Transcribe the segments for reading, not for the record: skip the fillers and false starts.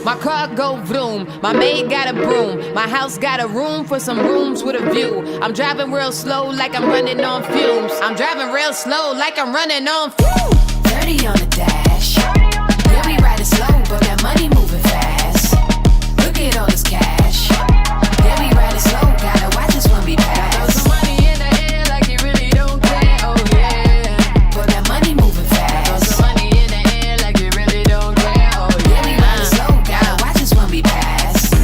My car go vroom, my maid got a broom. My house got a room for some rooms with a view. I'm driving real slow like I'm running on fumes. I'm driving real slow like I'm running on fumes. 30 on the dash. Yeah, we riding slow, but that money moving fast. Look at all this cash. Yeah, we riding slow, gotta watch this one be passed. Throw some money in the air like you really don't care, oh yeah. But that money moving fast. Throw some money in the air like you really don't care, oh yeah. Yeah, we riding slow, gotta watch this one be passed.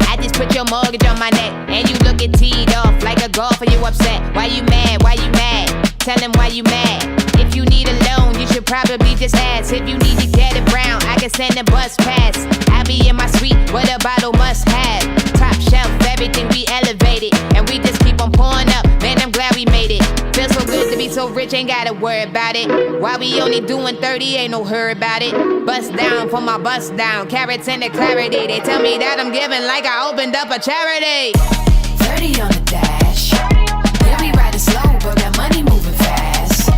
I just put your mortgage on my neck, and you looking teed off like a golfer, you upset. Why you mad? Why you mad? Tell him why you mad. If you need a loan, you should probably just ask. If you need to get it brown, I can send a bus pass. I be in my suite with a bottle must have. Top shelf, everything we elevated, and we just keep on pouring up. Man, I'm glad we made it. Feels so good to be so rich, ain't gotta worry about it. Why we only doing 30, ain't no hurry about it. Bust down for my bust down, carrots and the clarity. They tell me that I'm giving like I opened up a charity. 30 on the dash. Yeah, we riding slow, but that money moving fast.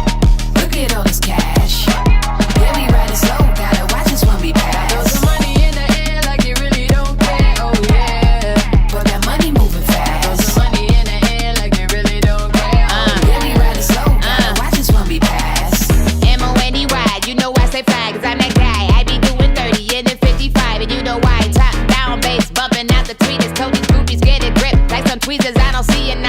Look at all this cash. Yeah, we riding slow, gotta watch this one be passed. Throw some money in the air like you really don't care, oh yeah. But that money moving fast. Throw some money in the air like you really don't care, Yeah, we riding slow, gotta watch this one be passed. M-O-N-E-Y, you know I say fly, cause I'm that guy. I be doing 30 and then 55, and you know why. Top down bass, bumping out the tweeters. Told these groupies get a grip, like some tweezers I don't see enough.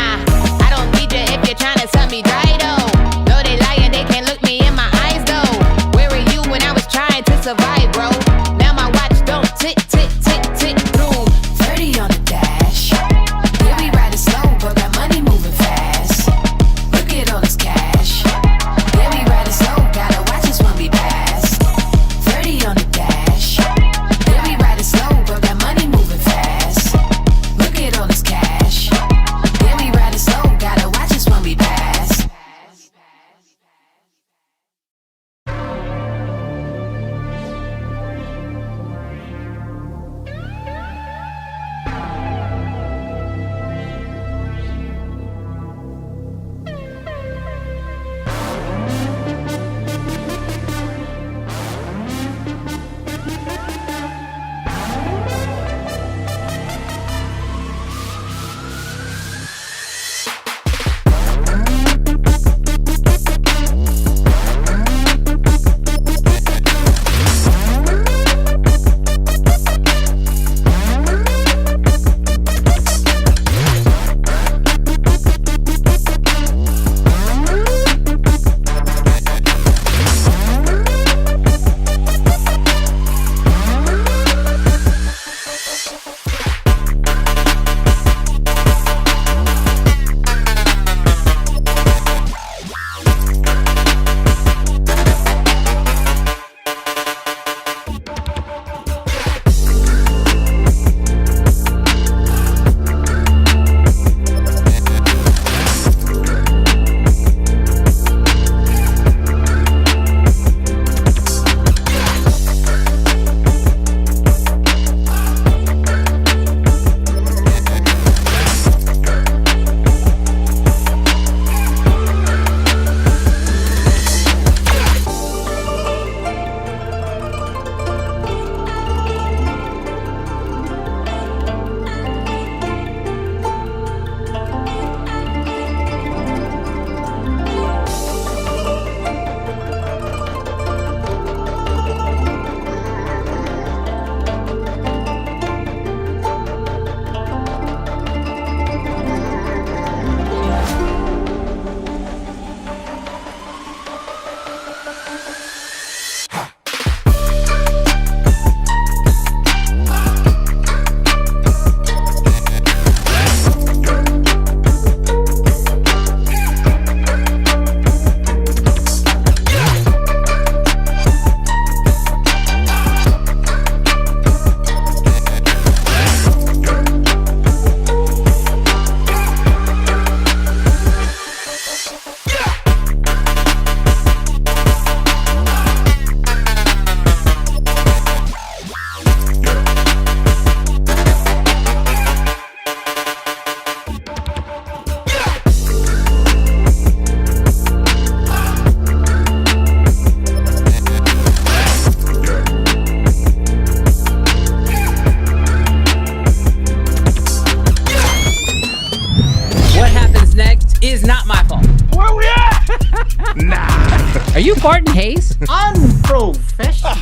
Are you farting haze? Unprofessional.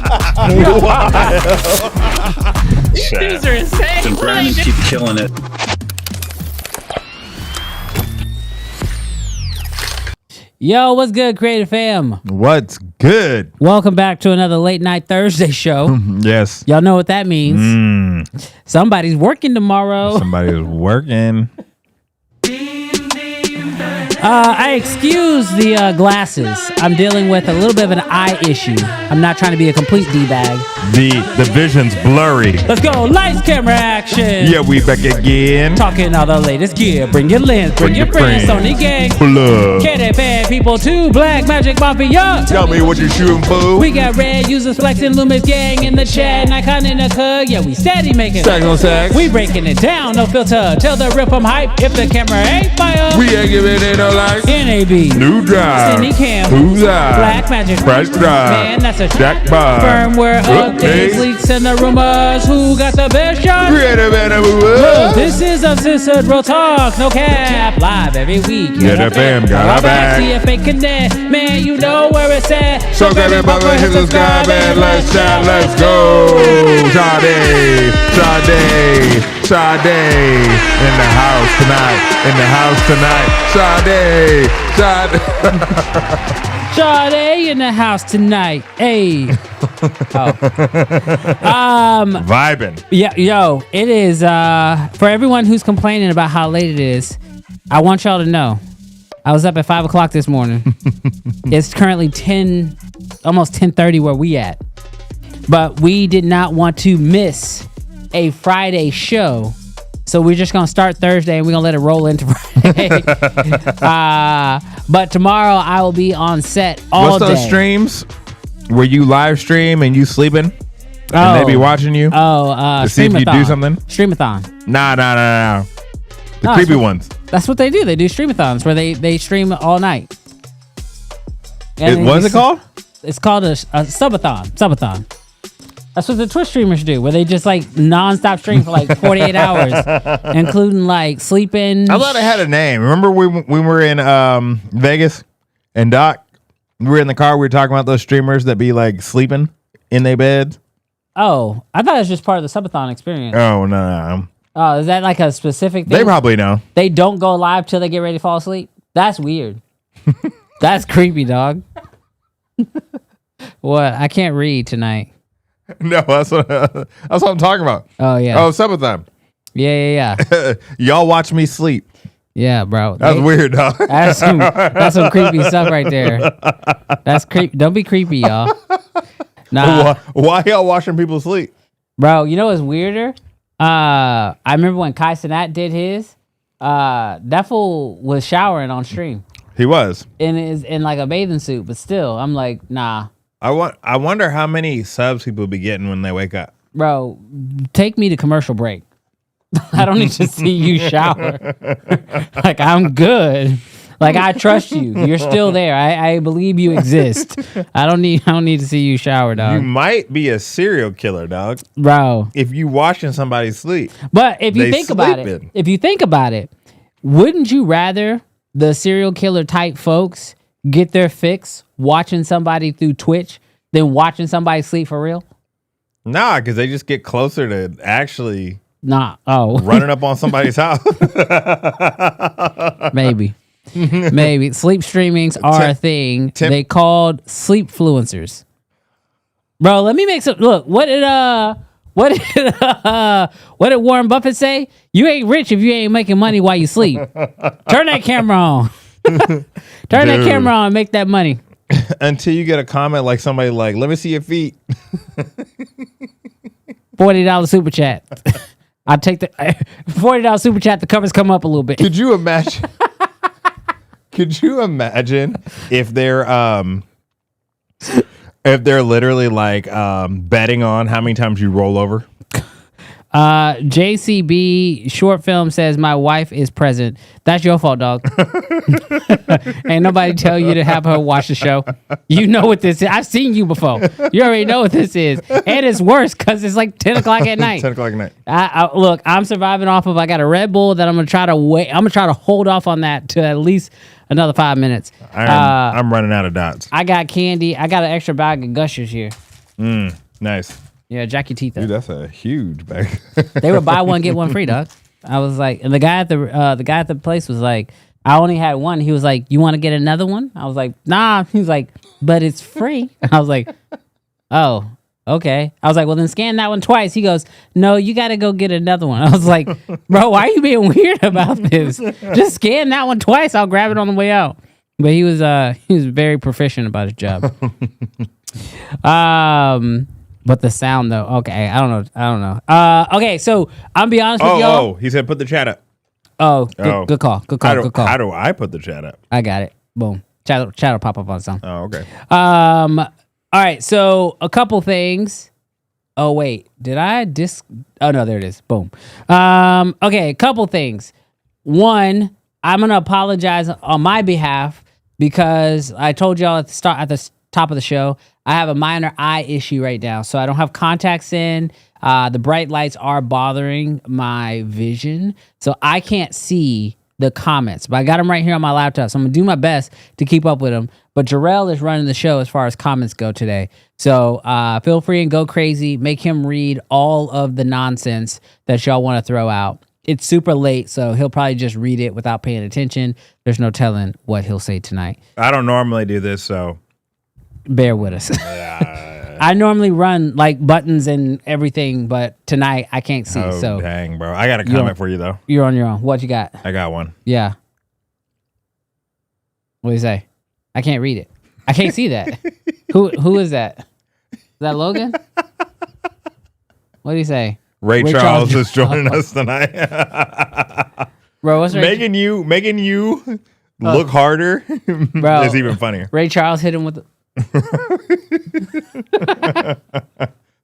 These dudes are insane. The Grammys keep killing it. Yo, what's good, Creative Fam? What's good? Welcome back to another Late Night Thursday show. Yes. Y'all know what that means. Somebody's working tomorrow. Somebody is working. I excuse the glasses. I'm dealing with a little bit of an eye issue. I'm not trying to be a complete D-bag. The vision's blurry. Let's go. Lights, camera, action. Yeah, we back again. Talking all the latest gear. Bring your lens. Bring your friends. Sony gang. Blood. Cannon fan people too. Black Magic Mafia. Tell me what you shooting for. We got red users flexing. Loomis gang in the chat. Nikon in the cug. Yeah, we steady making Stacks on stacks. We breaking it down. No filter. Tell the rip I'm hype. If the camera ain't fire. We ain't giving it no likes. NAB. New drive. Cindy Cam. Who's I? Black Magic. Fresh drive. Man, that's a Jackpot. firmware updates, Updates. leaks, and the rumors. Who got the best shot? Creative animal. This is Unsensored Real Talk, no cap, live every week. Yeah, the fam got our back. TFA Connect, man, you know where it's at. So grab it, brother, hit subscribe and let's chat, let's go. Sade, Sade, Sade, in the house tonight, in the house tonight. Sade, Sade. Sade in the house tonight. Hey. Vibing. Yeah, yo, it is, for everyone who's complaining about how late it is, I want y'all to know, I was up at 5 o'clock this morning. It's currently almost 10:30 where we at. But we did not want to miss a Friday show. So we're just going to start Thursday and we're going to let it roll into Friday. But tomorrow I will be on set all day. What's those streams where you live stream and you sleeping? And they be watching you? To see if you do something? Streamathon. Nah. The No, creepy ones. That's what they do. They do streamathons where they stream all night. What's it called? It's called a subathon. Subathon. That's what the Twitch streamers do, where they just like nonstop stream for like 48 hours, including like sleeping. I thought it had a name. Remember we were in Vegas and Doc? We were in the car. We were talking about those streamers that be like sleeping in their beds. Oh, I thought it was just part of the subathon experience. Oh, no. Oh, is that like a specific thing? They probably know. They don't go live till they get ready to fall asleep? That's weird. That's creepy, dog. What? I can't read tonight. No, that's what I'm talking about. Oh, yeah. Oh, Subathon. Yeah. Y'all watch me sleep. Yeah, bro. That's weird, dog. That's some creepy stuff right there. That's creepy. Don't be creepy, y'all. Nah. Why y'all watching people sleep? Bro, you know what's weirder? I remember when Kai Cenat did his. That fool was showering on stream. He was. In like a bathing suit, but still, I'm like, nah. I wonder how many subs people be getting when they wake up. Bro, take me to commercial break. I don't need to see you shower. Like, I'm good. Like, I trust you. You're still there. I believe you exist. I don't need to see you shower, dog. You might be a serial killer, dog. Bro. If you watching somebody sleep. But if you think about it, wouldn't you rather the serial killer type folks get their fix watching somebody through Twitch than watching somebody sleep for real? Nah, because they just get closer to actually running up on somebody's house. Maybe. Sleep streamings are a thing. They called sleep fluencers. Bro, let me make some look. What did Warren Buffett say? You ain't rich if you ain't making money while you sleep. Turn that camera on. Turn that camera on and make that money. Until you get a comment like somebody like, let me see your feet. $40 super chat. I'll take the $40 super chat. The covers come up a little bit. Could you imagine? Could you imagine if they're literally like betting on how many times you roll over? JCB short film says my wife is present. That's your fault, dog. Ain't nobody tell you to have her watch the show. You know what this is. I've seen you before. You already know what this is. And it's worse because it's like 10 o'clock at night. 10 o'clock at night. Look, I'm surviving off of, I got a Red Bull that I'm going to try to wait. I'm going to try to hold off on that to at least Another 5 minutes. I'm running out of dots. I got candy. I got an extra bag of Gushers here. Nice. Yeah, jack your teeth up. Dude, that's a huge bag. They were buy one get one free, dog. I was like, and the guy at the place was like, I only had one. He was like, you want to get another one? I was like, nah. He was like, but it's free. I was like, oh, okay. I was like, well then scan that one twice. He goes, no, you got to go get another one. I was like, bro, why are you being weird about this? Just scan that one twice. I'll grab it on the way out. But he was very proficient about his job. But the sound though, okay, I don't know. Okay, so I'm be honest with y'all. Oh, he said put the chat up. Oh, good call. How do I put the chat up? I got it. Boom. Chat will pop up on some. Oh, okay. All right, so a couple things. Oh wait, did I Oh no, there it is. Boom. Okay, a couple things. One, I'm gonna apologize on my behalf because I told y'all at the top of the show, I have a minor eye issue right now, so I don't have contacts in. The bright lights are bothering my vision, so I can't see the comments. But I got them right here on my laptop, so I'm gonna do my best to keep up with them. But Jarrell is running the show as far as comments go today, so feel free and go crazy. Make him read all of the nonsense that y'all want to throw out. It's super late, so he'll probably just read it without paying attention. There's no telling what he'll say tonight. I don't normally do this, so bear with us. I normally run like buttons and everything, but tonight I can't see. So dang, bro. I got a comment for you though. You're on your own. What you got? I got one. Yeah. What do you say? I can't read it. I can't see that. Who is that? Is that Logan? What do you say? Ray Charles is joining us tonight. Bro, what's making you look harder? Bro, is even funnier. Ray Charles hit him with the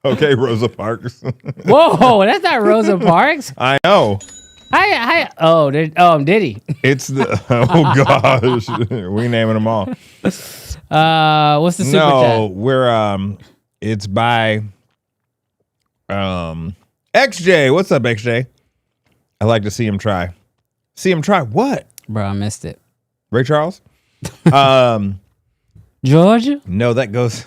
okay, Rosa Parks. Whoa, that's not Rosa Parks. I know. Did he? It's the gosh, we naming them all. What's the super chat? No, we're it's by XJ. What's up, XJ? I like to see him try. See him try what? Bro, I missed it. Ray Charles? Georgia? No, that goes.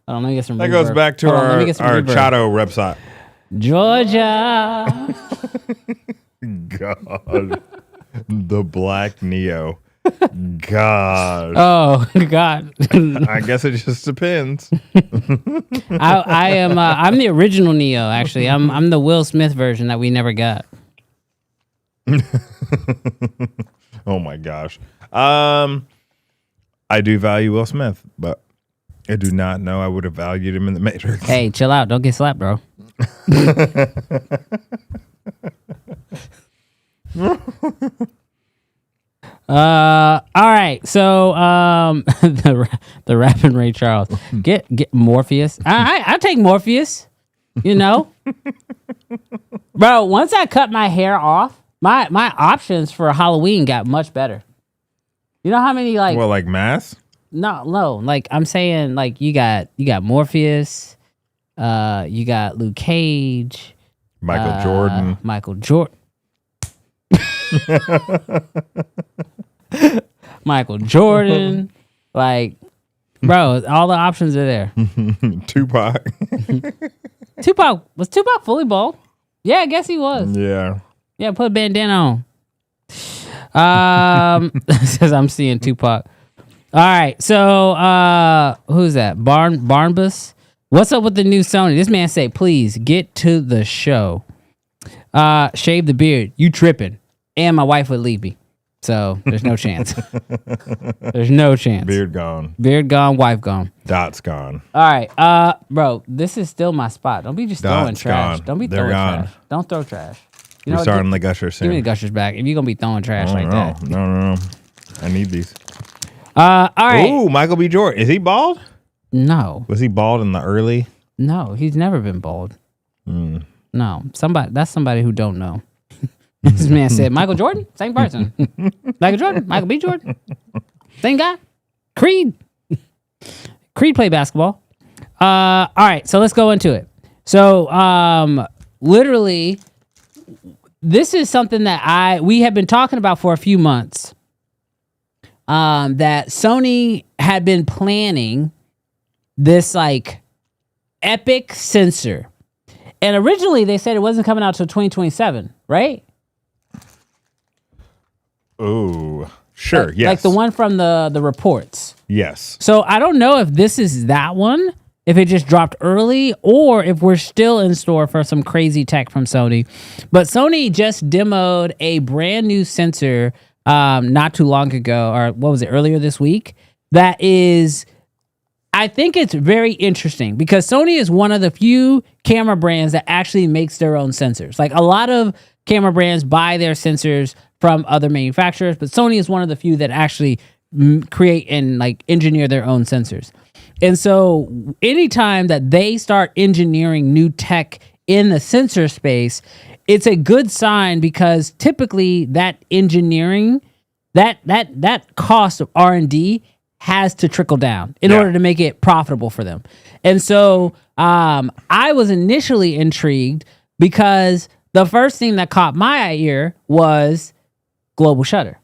I don't know. Get some. That reverb. goes back to our reverb. Chato website. Georgia. God, the Black Neo. God. Oh God. I guess it just depends. I am. I'm the original Neo. Actually, I'm the Will Smith version that we never got. Oh my gosh. I do value Will Smith, but I do not know I would have valued him in the Matrix. Hey, chill out. Don't get slapped, bro. All right. So the rapping Ray Charles. Get Morpheus. I take Morpheus. You know, bro. Once I cut my hair off, my options for Halloween got much better. You know how many like? Well, like mass? No. Like I'm saying, like you got Morpheus. You got Luke Cage. Michael Jordan. Michael Jordan. Like, bro, all the options are there. Tupac. Was Tupac fully bald? Yeah, I guess he was. Yeah. Yeah, put a bandana on. Says I'm seeing Tupac. All right, so who's that? Barnabas. What's up with the new Sony? This man say, please get to the show. Shave the beard. You tripping? And my wife would leave me. So there's no chance. There's no chance. Beard gone. Beard gone. Wife gone. Dots gone. All right, bro. This is still my spot. Don't be just throwing Dots trash. gone. Don't be They're throwing gone. trash. Don't throw trash. You We're know, starting the Gushers give me the soon. Gushers back if you're gonna be throwing trash like that. No. I need these. All right. Ooh, Michael B. Jordan. Is he bald? No, Was he bald in the early? no, he's never been bald. No, that's somebody who don't know. This man said, Michael Jordan, same person. Michael Jordan, Michael B. Jordan, same guy. Creed played basketball. All right, so let's go into it. So, literally, this is something that we have been talking about for a few months. That Sony had been planning this like epic sensor. And originally they said it wasn't coming out till 2027, right? Oh, sure. Like, yes. Like the one from the reports. Yes. So I don't know if this is that one, if it just dropped early, or if we're still in store for some crazy tech from Sony. But Sony just demoed a brand new sensor not too long ago, or what was it, earlier this week? That is, I think it's very interesting because Sony is one of the few camera brands that actually makes their own sensors. Like a lot of camera brands buy their sensors from other manufacturers, but Sony is one of the few that actually create and like engineer their own sensors. And so anytime that they start engineering new tech in the sensor space, it's a good sign because typically that engineering, that cost of R&D has to trickle down in order to make it profitable for them. And so I was initially intrigued because the first thing that caught my ear was global shutter.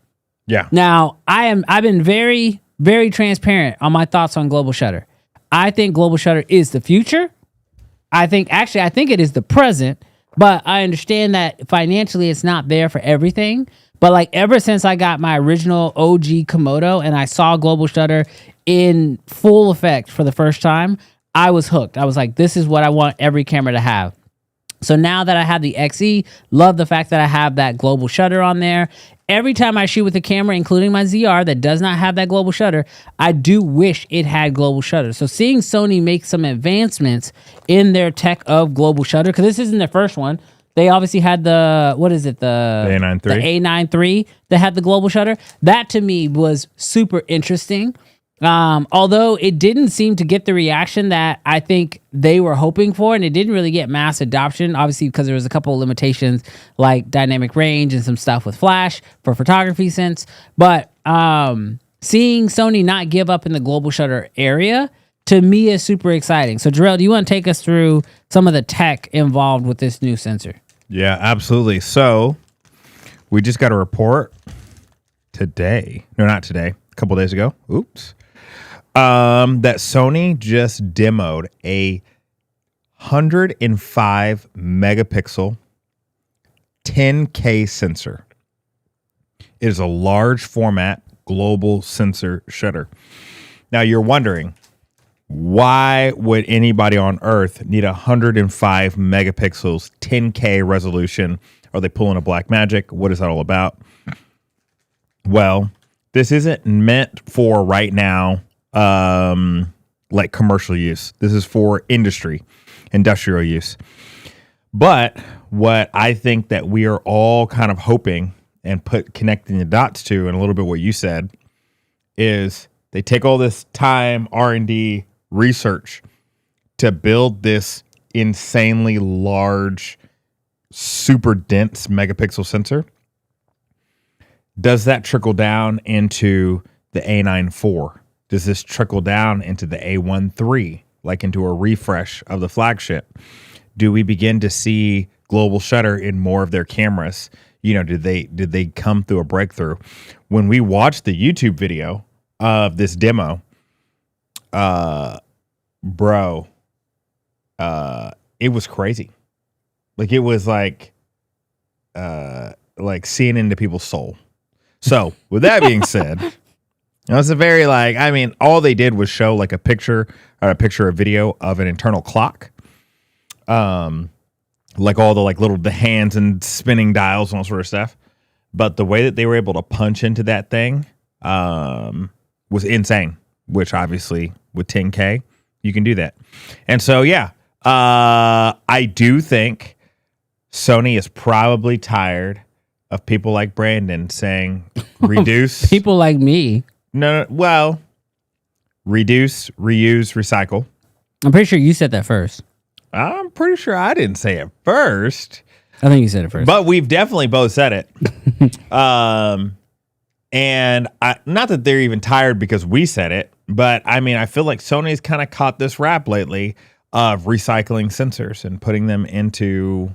Yeah. Now, I've been very, very transparent on my thoughts on global shutter. I think global shutter is the future. I think it is the present, but I understand that financially it's not there for everything. But like ever since I got my original OG Komodo and I saw global shutter in full effect for the first time, I was hooked. I was like, this is what I want every camera to have. So now that I have the XE, love the fact that I have that global shutter on there. Every time I shoot with a camera, including my ZR that does not have that global shutter, I do wish it had global shutter. So seeing Sony make some advancements in their tech of global shutter, because this isn't their first one. They obviously had the A9 III. The A9 III that had the global shutter. That to me was super interesting. Although it didn't seem to get the reaction that I think they were hoping for, and it didn't really get mass adoption, obviously because there was a couple of limitations like dynamic range and some stuff with flash for photography sense. But seeing Sony not give up in the global shutter area, to me, is super exciting. So Jarrell, do you want to take us through some of the tech involved with this new sensor? Yeah, absolutely. So we just got a report today. No, not today. A couple days ago. Oops. That Sony just demoed a 105 megapixel 10K sensor. It is a large format global sensor shutter. Now you're wondering, why would anybody on Earth need 105 megapixels, 10K resolution? Are they pulling a black magic? What is that all about? Well, this isn't meant for right now, like commercial use. This is for industrial use. But what I think that we are all kind of hoping and connecting the dots to, and a little bit what you said, is they take all this time, R&D, research to build this insanely large, super dense megapixel sensor. Does that trickle down into the A9 IV? Does this trickle down into the A1 III, like into a refresh of the flagship? Do we begin to see global shutter in more of their cameras? You know, did they come through a breakthrough? When we watched the YouTube video of this demo, it was crazy. Like it was like seeing into people's soul. So with that being said, it was a very all they did was show like a video of an internal clock. Like all the hands and spinning dials and all sort of stuff. But the way that they were able to punch into that thing was insane, which obviously with 10K, you can do that. And so, yeah, I do think Sony is probably tired of people like Brandon saying reduce. People like me. No, well, reduce, reuse, recycle. I'm pretty sure you said that first. I'm pretty sure I didn't say it first. I think you said it first. But we've definitely both said it. And not that they're even tired because we said it, but I feel like Sony's kind of caught this rap lately of recycling sensors and putting them into,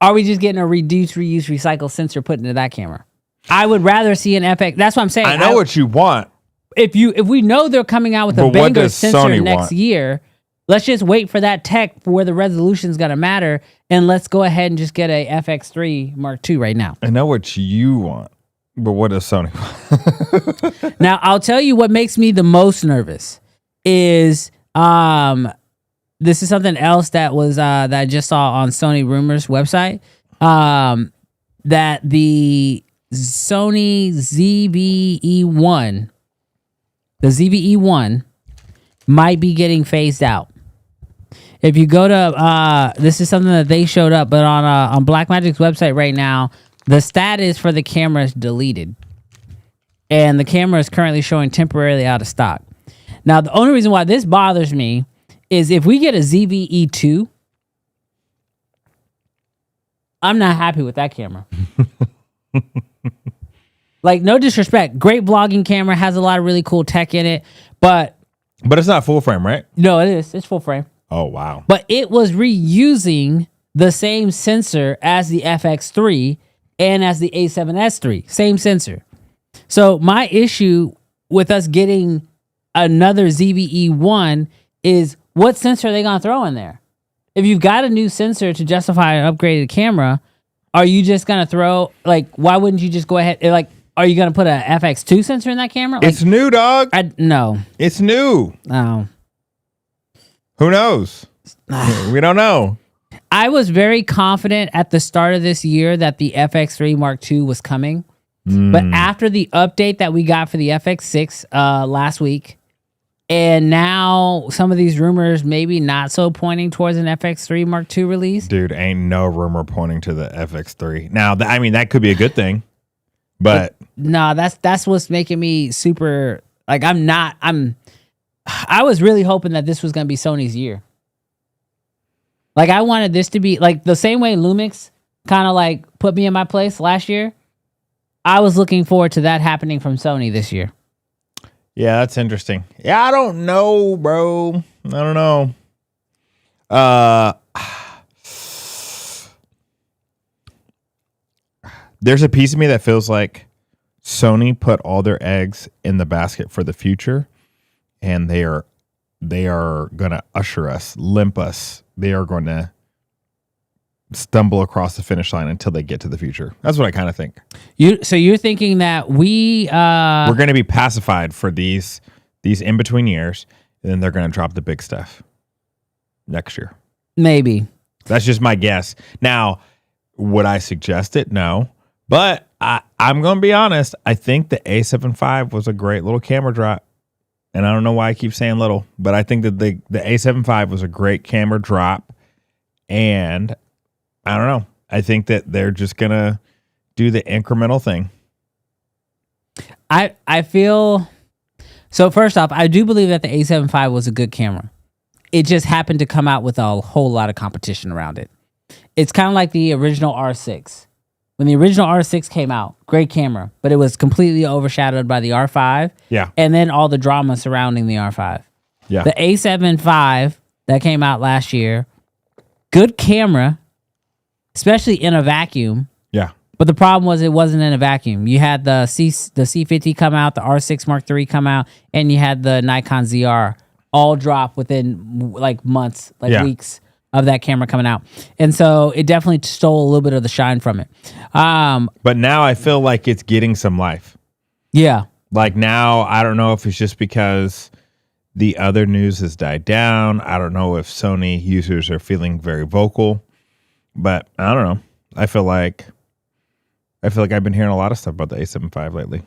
are we just getting a reduce, reuse, recycle sensor put into that camera? I would rather see an FX. That's what I'm saying. I know what you want. If we know they're coming out with a But what banger does sensor Sony next want? year, let's just wait for that tech for where the resolution is going to matter, and let's go ahead and just get a FX3 Mark II right now. I know what you want, but what does Sony want? Now, I'll tell you what makes me the most nervous is this is something else that was that I just saw on Sony Rumors website, that the Sony ZV-E1, the ZV-E1 might be getting phased out. If you go to this is something that they showed up, but on Blackmagic's website right now, the status for the camera is deleted, and the camera is currently showing temporarily out of stock. Now, the only reason why this bothers me is if we get a ZV-E2, I'm not happy with that camera. Like, no disrespect, great vlogging camera, has a lot of really cool tech in it, but But it's not full frame, right? no, it is. It's full frame. Oh, wow. But it was reusing the same sensor as the FX3 and as the A7S III. Same sensor. So my issue with us getting another ZV-E1 is what sensor are they going to throw in there? If you've got a new sensor to justify an upgraded camera, are you just going to throw, like, why wouldn't you just go ahead, like, are you going to put a FX2 sensor in that camera? Like, It's new, dog. no. It's new. No. Who knows? We don't know. I was very confident at the start of this year that the FX3 Mark II was coming. But after the update that we got for the FX6 last week, and now some of these rumors maybe not so pointing towards an FX3 Mark II release. Dude, ain't no rumor pointing to the FX3. Now, I mean, that could be a good thing, but No, that's what's making me super, like, I was really hoping that this was going to be Sony's year. Like, I wanted this to be, like, the same way Lumix kind of, like, put me in my place last year. I was looking forward to that happening from Sony this year. yeah, that's interesting. Yeah, I don't know, bro. I don't know. There's a piece of me that feels like Sony put all their eggs in the basket for the future, and they are going to usher us, limp us. They are going to stumble across the finish line until they get to the future. That's what I kind of think. So you're thinking that we're going to be pacified for these in between years, and then they're going to drop the big stuff next year. maybe. That's just my guess. Now, would I suggest it? No. But I'm going to be honest. I think the A7 IV was a great little camera drop. And I don't know why I keep saying little, but I think that the A7 V was a great camera drop. And I don't know. I think that they're just going to do the incremental thing. I feel... So first off, I do believe that the A7 V was a good camera. It just happened to come out with a whole lot of competition around it. It's kind of like the original R6. When the original R6 came out, great camera, but it was completely overshadowed by the R5. Yeah. And then all the drama surrounding the R5. Yeah. The A7 V that came out last year, good camera, especially in a vacuum. Yeah. But the problem was it wasn't in a vacuum. You had the C50 come out, the R6 Mark III come out, and you had the Nikon ZR all drop within like months, weeks of that camera coming out. And so it definitely stole a little bit of the shine from it. But now I feel like it's getting some life. Yeah. Like now, I don't know if it's just because the other news has died down. I don't know if Sony users are feeling very vocal, but I don't know. I feel like I've been hearing a lot of stuff about the A7 V lately.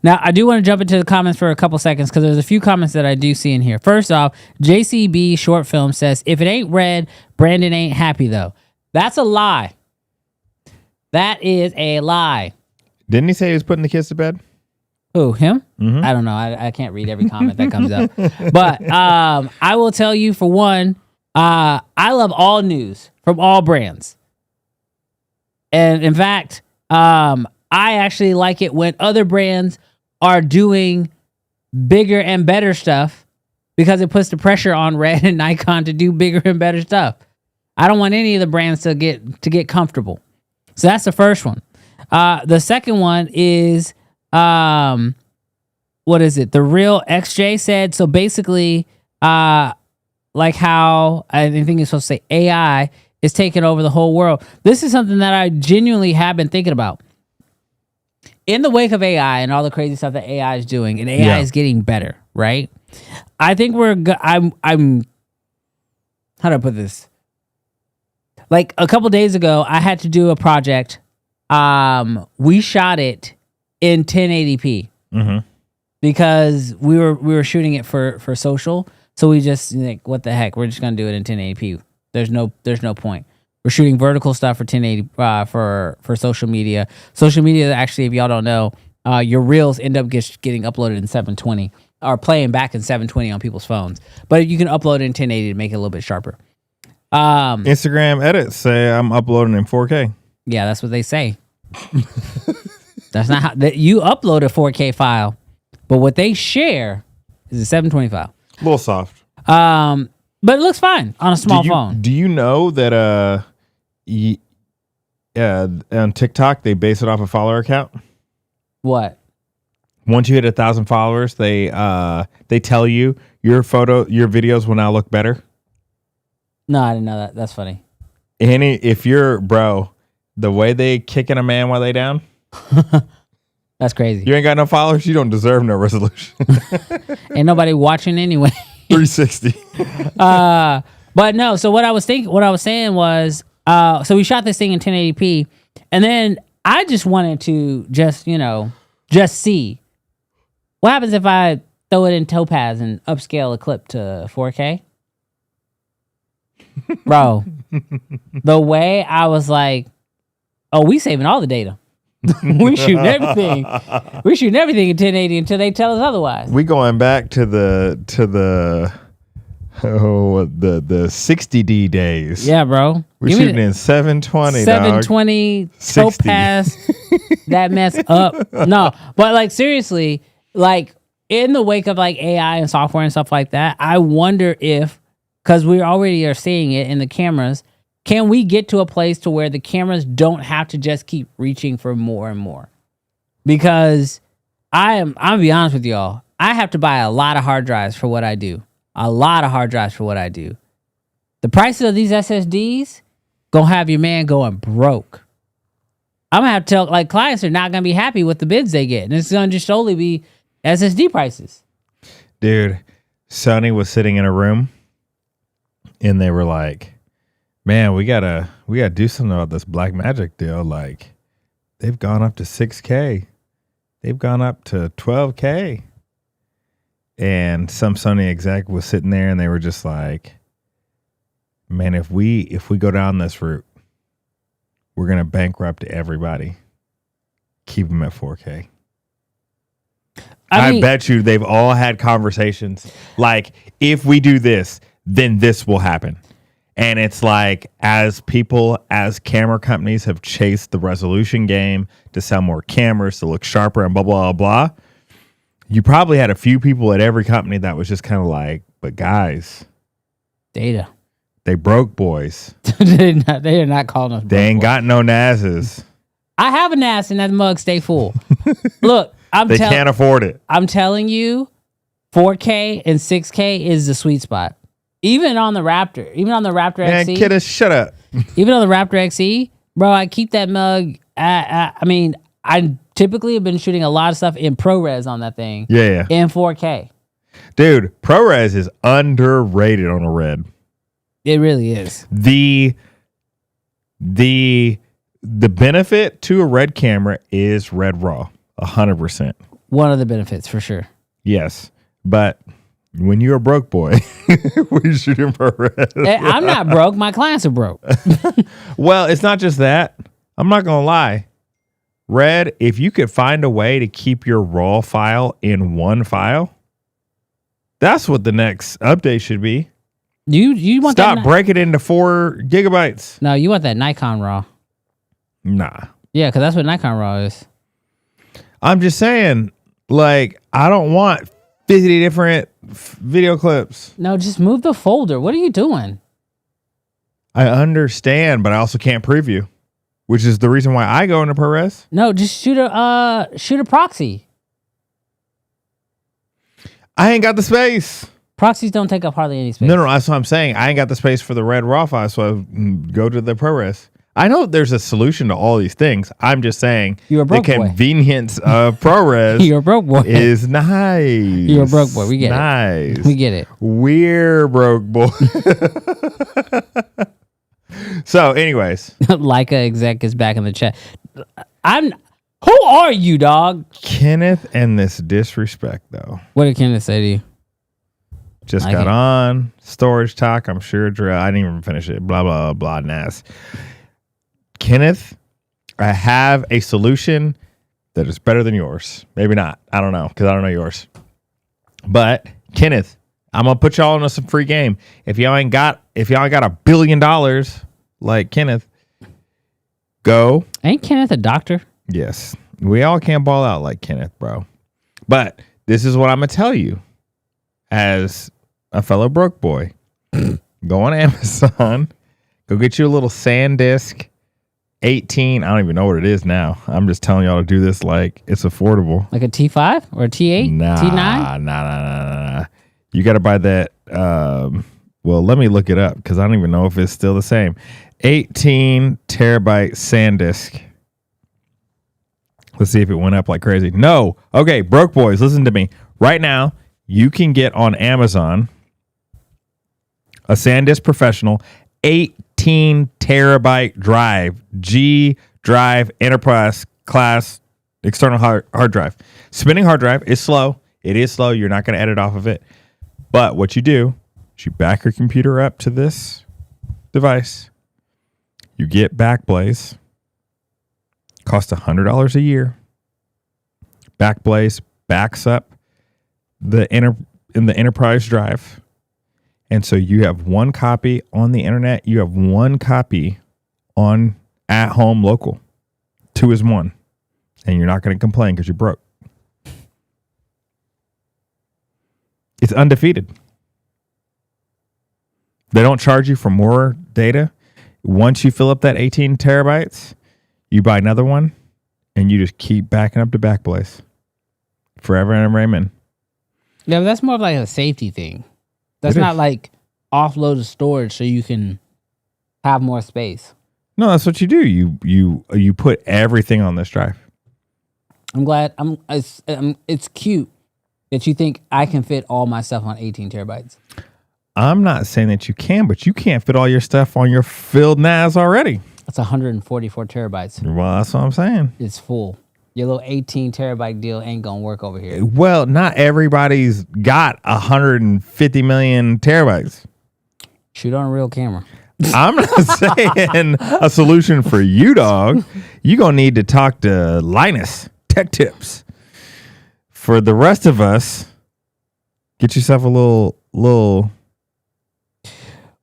Now, I do want to jump into the comments for a couple seconds because there's a few comments that I do see in here. First off, JCB Short Film says, if it ain't red, Brandon ain't happy, though. That's a lie. That is a lie. Didn't he say he was putting the kids to bed? Who, him? Mm-hmm. I don't know. I can't read every comment that comes up. But I will tell you, for one, I love all news from all brands. And in fact, I actually like it when other brands are doing bigger and better stuff because it puts the pressure on Red and Nikon to do bigger and better stuff. I don't want any of the brands to get comfortable. So that's the first one. The second one is what is it? The Real XJ said, so basically like how I think it's supposed to say AI is taking over the whole world. This is something that I genuinely have been thinking about. In the wake of AI and all the crazy stuff that AI is doing, and AI is getting better, right? I think I'm how do I put this? Like a couple days ago, I had to do a project. We shot it in 1080p because we were shooting it for social. So we just like, what the heck? We're just gonna do it in 1080p. There's no point. We're shooting vertical stuff for 1080 for social media. Social media, actually, if y'all don't know, your reels end up getting uploaded in 720 or playing back in 720 on people's phones. But you can upload it in 1080 to make it a little bit sharper. Instagram edits say I'm uploading in 4K. Yeah, that's what they say. That's not how you upload a 4K file, but what they share is a 720 file. A little soft. But it looks fine on a small phone. Do you know that on TikTok they base it off a follower count? What? Once you hit 1,000 followers, they tell you your videos will now look better. No, I didn't know that. That's funny. If you're the way they kicking a man while they down, that's crazy. You ain't got no followers, you don't deserve no resolution. Ain't nobody watching anyway. 360. But no, so what I was saying was, so we shot this thing in 1080p, and then I just wanted to just see what happens if I throw it in Topaz and upscale a clip to 4K. Bro, the way I was like, oh, we saving all the data. we shooting everything. We're shooting everything in 1080 until they tell us otherwise. We going back to the 60D days. Yeah, bro. We're shooting in 720. 720 Topaz. That mess up. No, but like seriously, like in the wake of like AI and software and stuff like that, I wonder if, because we already are seeing it in the cameras, can we get to a place to where the cameras don't have to just keep reaching for more and more? Because I'm gonna be honest with y'all, I have to buy a lot of hard drives for what I do. The prices of these SSDs gonna have your man going broke. I'm gonna have to tell, like, clients are not gonna be happy with the bids they get, and it's gonna just solely be SSD prices. Dude, Sony was sitting in a room, and they were like, man, we gotta do something about this Blackmagic deal. Like, they've gone up to 6K. They've gone up to 12K. And some Sony exec was sitting there and they were just like, man, if we go down this route, we're going to bankrupt everybody. Keep them at 4K. I bet you they've all had conversations like, if we do this, then this will happen. And it's like, as camera companies have chased the resolution game to sell more cameras, to look sharper and blah, blah, blah, you probably had a few people at every company that was just kind of like, but guys, data. They broke, boys. They are not calling us. They ain't got no NASs. I have a NAS and that mug stay full. Look, they can't afford it. I'm telling you, 4K and 6K is the sweet spot. Even on the Raptor Man, XE. kidda, shut up. Even on the Raptor XE, bro, I keep that mug. I typically have been shooting a lot of stuff in ProRes on that thing. Yeah. In 4K. Dude, ProRes is underrated on a Red. It really is. The benefit to a Red camera is Red RAW. 100%. One of the benefits for sure. Yes. But when you're a broke boy, we're shooting ProRes. I'm not broke. My clients are broke. Well, it's not just that. I'm not going to lie. Red, if you could find a way to keep your RAW file in one file, that's what the next update should be. You want Stop breaking it into 4 gigabytes. No, you want that Nikon RAW. Nah. Yeah, because that's what Nikon RAW is. I'm just saying, like, I don't want 50 different video clips. No, just move the folder. What are you doing? I understand, but I also can't preview, which is the reason why I go into ProRes. No, just shoot a proxy. I ain't got the space. Proxies don't take up hardly any space. No, that's what I'm saying. I ain't got the space for the red RAW file, so I go to the ProRes. I know there's a solution to all these things. I'm just saying You're a broke the boy. convenience of ProRes You're a broke boy. is nice. You're a broke boy. We get nice. it. We get it. We're broke boy. So, anyways. Leica exec is back in the chat. Who are you, dog? Kenneth and this disrespect, though. What did Kenneth say to you? Just I got can't- on. Storage talk. I'm sure. I didn't even finish it. Blah, blah, blah, Nas. Kenneth, I have a solution that is better than yours. Maybe not. I don't know, because I don't know yours. But, Kenneth, I'm going to put y'all into some free game. If y'all ain't got $1 billion like Kenneth, go. Ain't Kenneth a doctor? Yes. We all can't ball out like Kenneth, bro. But this is what I'm going to tell you as a fellow broke boy. Go on Amazon. Go get you a little SanDisk 18. I don't even know what it is now. I'm just telling y'all to do this like it's affordable. Like a T5 or a T8? T9? Nah. You got to buy that. Well, let me look it up because I don't even know if it's still the same. 18 terabyte SanDisk. Let's see if it went up like crazy. No. Okay, broke boys, listen to me. Right now, you can get on Amazon a SanDisk Professional 18 terabyte drive, G drive, enterprise class, external hard drive. Spinning hard drive is slow. It is slow. You're not going to edit off of it. But what you do is you back your computer up to this device. You get Backblaze. Costs $100 a year. Backblaze backs up in the enterprise drive. And so you have one copy on the internet. You have one copy on at home local. 2 is 1. And you're not going to complain because you're broke. It's undefeated. They don't charge you for more data. Once you fill up that 18 terabytes, you buy another one, and you just keep backing up to Backblaze forever and ever, amen. Yeah, but that's more of like a safety thing. That's It not is. like offloaded storage so you can have more space. No, that's what you do. You put everything on this drive. I'm glad. It's cute that you think I can fit all my stuff on 18 terabytes. I'm not saying that you can, but you can't fit all your stuff on your filled NAS already. That's 144 terabytes. Well, that's what I'm saying. It's full. Your little 18 terabyte deal ain't gonna work over here. Well, not everybody's got 150 million terabytes. Shoot on a real camera. I'm not saying a solution for you, dog. You gonna need to talk to Linus Tech Tips. For the rest of us, get yourself a little.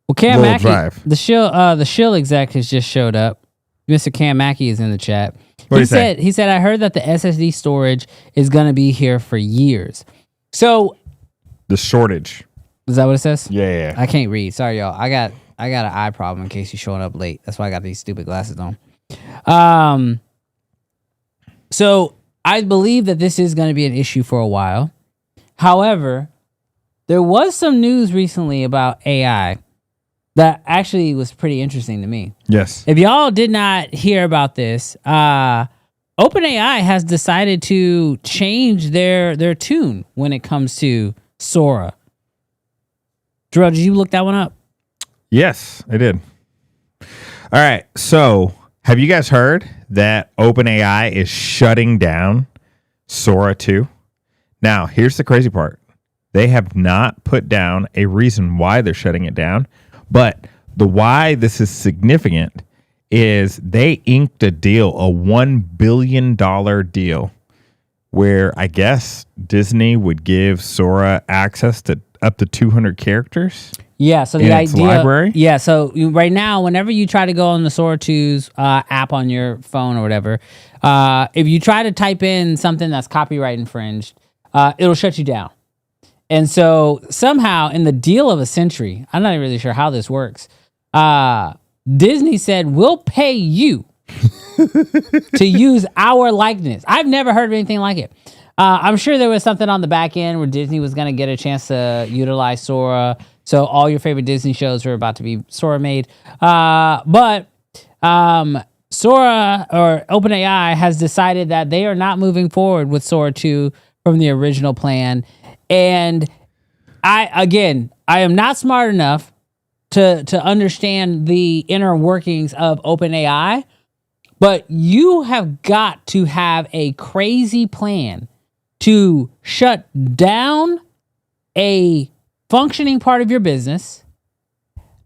Well, Cam Little Mackey, drive. the shill exec has just showed up. Mr. Cam Mackey is in the chat. What'd he say? He said, I heard that the SSD storage is going to be here for years. So, The shortage. is that what it says? Yeah. I can't read. Sorry, y'all. I got an eye problem in case you're showing up late. That's why I got these stupid glasses on. So I believe that this is going to be an issue for a while. However, there was some news recently about AI that actually was pretty interesting to me. Yes. If y'all did not hear about this, OpenAI has decided to change their tune when it comes to Sora. Jarrell, did you look that one up? Yes, I did. All right. So, have you guys heard that OpenAI is shutting down Sora 2? Now, here's the crazy part. They have not put down a reason why they're shutting it down, but the why this is significant is they inked a deal, a $1 billion deal, where I guess Disney would give Sora access to up to 200 characters. Yeah, so the in its idea, library? Yeah, so right now, whenever you try to go on the Sora 2's app on your phone or whatever, if you try to type in something that's copyright infringed, it'll shut you down. And so somehow in the deal of a century, I'm not really sure how this works, Disney said, we'll pay you to use our likeness. I've never heard of anything like it. I'm sure there was something on the back end where Disney was going to get a chance to utilize Sora. So all your favorite Disney shows were about to be Sora made. But Sora or OpenAI has decided that they are not moving forward with Sora 2 from the original plan. And I am not smart enough to understand the inner workings of OpenAI, but you have got to have a crazy plan to shut down a functioning part of your business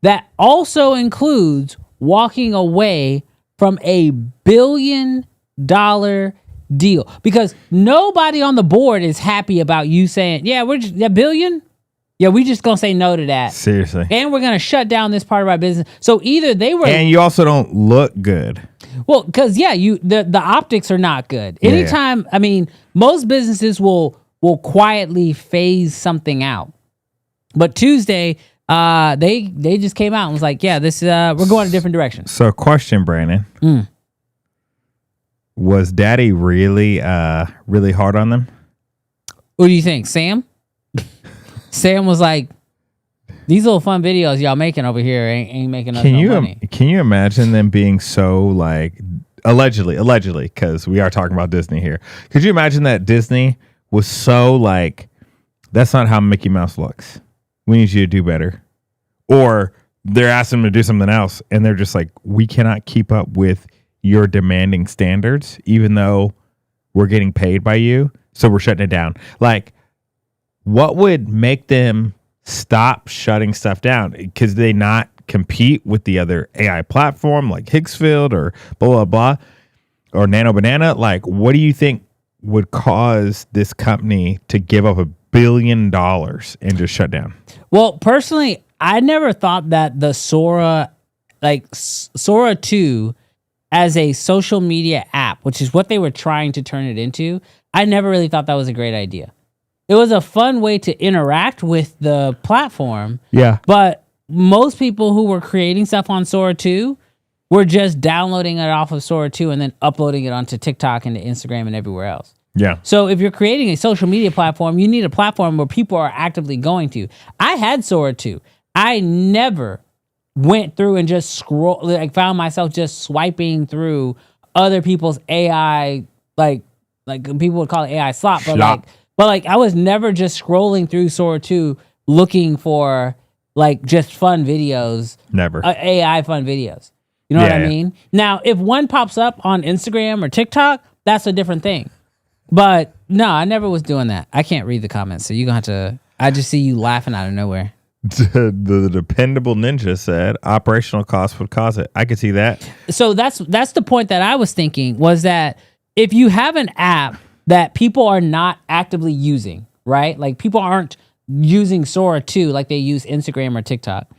that also includes walking away from $1 billion deal, because nobody on the board is happy about you saying, yeah, we're just $1 billion. Yeah, we just gonna say no to that. Seriously. And we're gonna shut down this part of our business. So either they were, and you also don't look good. well, because the optics are not good. Yeah. Anytime, I mean, most businesses will quietly phase something out. But Tuesday, they just came out and was like, yeah, this we're going a different direction. So, question, Brandon. Was Daddy really hard on them? What do you think, Sam? Sam was like, these little fun videos y'all making over here ain't making us no money. Can you imagine them being so like allegedly, because we are talking about Disney here. Could you imagine that Disney was so like, that's not how Mickey Mouse looks. We need you to do better. Or they're asking them to do something else and they're just like, we cannot keep up with your demanding standards, even though we're getting paid by you. So we're shutting it down. Like, what would make them stop shutting stuff down? Because they not compete with the other AI platform like Higgsfield or blah, blah, blah, or Nano Banana? Like, what do you think would cause this company to give up $1 billion and just shut down? Well, personally, I never thought that the Sora 2 as a social media app, which is what they were trying to turn it into, I never really thought that was a great idea. It was a fun way to interact with the platform. Yeah. But most people who were creating stuff on Sora 2 were just downloading it off of Sora 2 and then uploading it onto TikTok and to Instagram and everywhere else. Yeah. So if you're creating a social media platform, you need a platform where people are actively going to. I had Sora 2. I never went through and just found myself just swiping through other people's AI, like people would call it AI slop, but I was never just scrolling through Sora 2 looking for like just fun videos. Never. AI fun videos. You know what I mean? Now, if one pops up on Instagram or TikTok, that's a different thing. But no, I never was doing that. I can't read the comments, so you're going to have to, I just see you laughing out of nowhere. The dependable ninja said operational costs would cause it. I could see that. So that's the point that I was thinking, was that if you have an app that people are not actively using, right? Like people aren't using Sora 2 like they use Instagram or TikTok.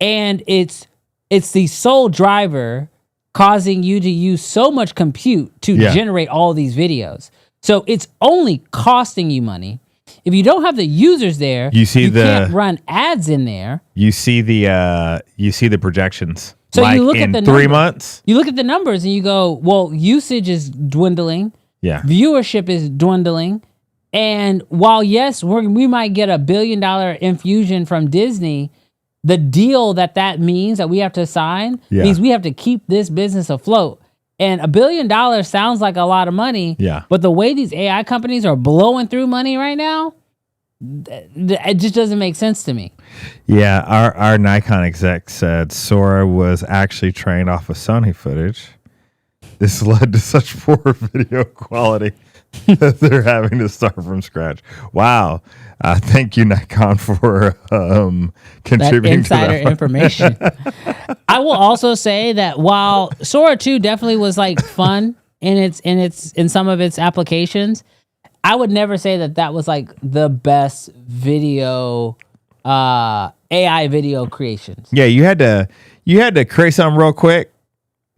And it's the sole driver causing you to use so much compute to generate all these videos. So it's only costing you money. If you don't have the users there, you can't run ads in there. You see the projections. So like you look in at the 3 numbers. months. You look at the numbers and you go, well, usage is dwindling. Yeah. Viewership is dwindling. And while, yes, we might get $1 billion infusion from Disney, the deal that means that we have to sign means we have to keep this business afloat. And $1 billion sounds like a lot of money. Yeah. But the way these AI companies are blowing through money right now, it just doesn't make sense to me. Yeah. Our Nikon exec said Sora was actually trained off of Sony footage. This led to such poor video quality that they're having to start from scratch. Wow. Thank you, Nikon, for contributing that insider to that information. I will also say that while Sora 2 definitely was like fun in some of its applications, I would never say that was like the best video AI video creations. Yeah, you had to create something real quick.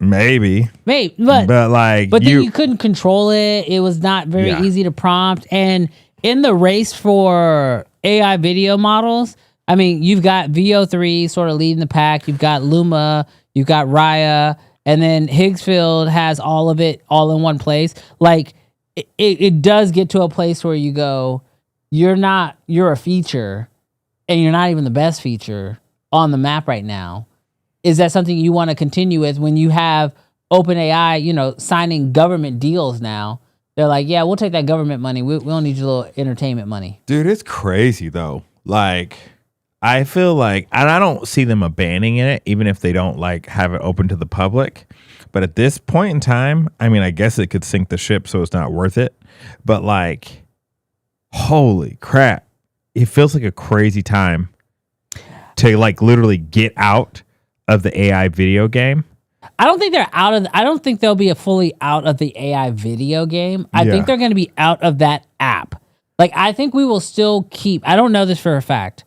Maybe, but then you couldn't control it. It was not very easy to prompt. And in the race for AI video models, I mean, you've got VO3 sort of leading the pack. You've got Luma. You've got Raya. And then Higgsfield has all of it all in one place. Like, it does get to a place where you go, you're a feature, and you're not even the best feature on the map right now. Is that something you want to continue with when you have OpenAI, signing government deals now? They're like, yeah, we'll take that government money. We don't need your little entertainment money. Dude, it's crazy, though. Like, I feel like, and I don't see them abandoning it, even if they don't, like, have it open to the public. But at this point in time, I mean, I guess it could sink the ship, so it's not worth it. But, like, holy crap. It feels like a crazy time to, like, literally get out of the AI video game. I don't think I don't think they'll be fully out of the AI video game. I think they're going to be out of that app. Like, I think we will still keep, I don't know this for a fact,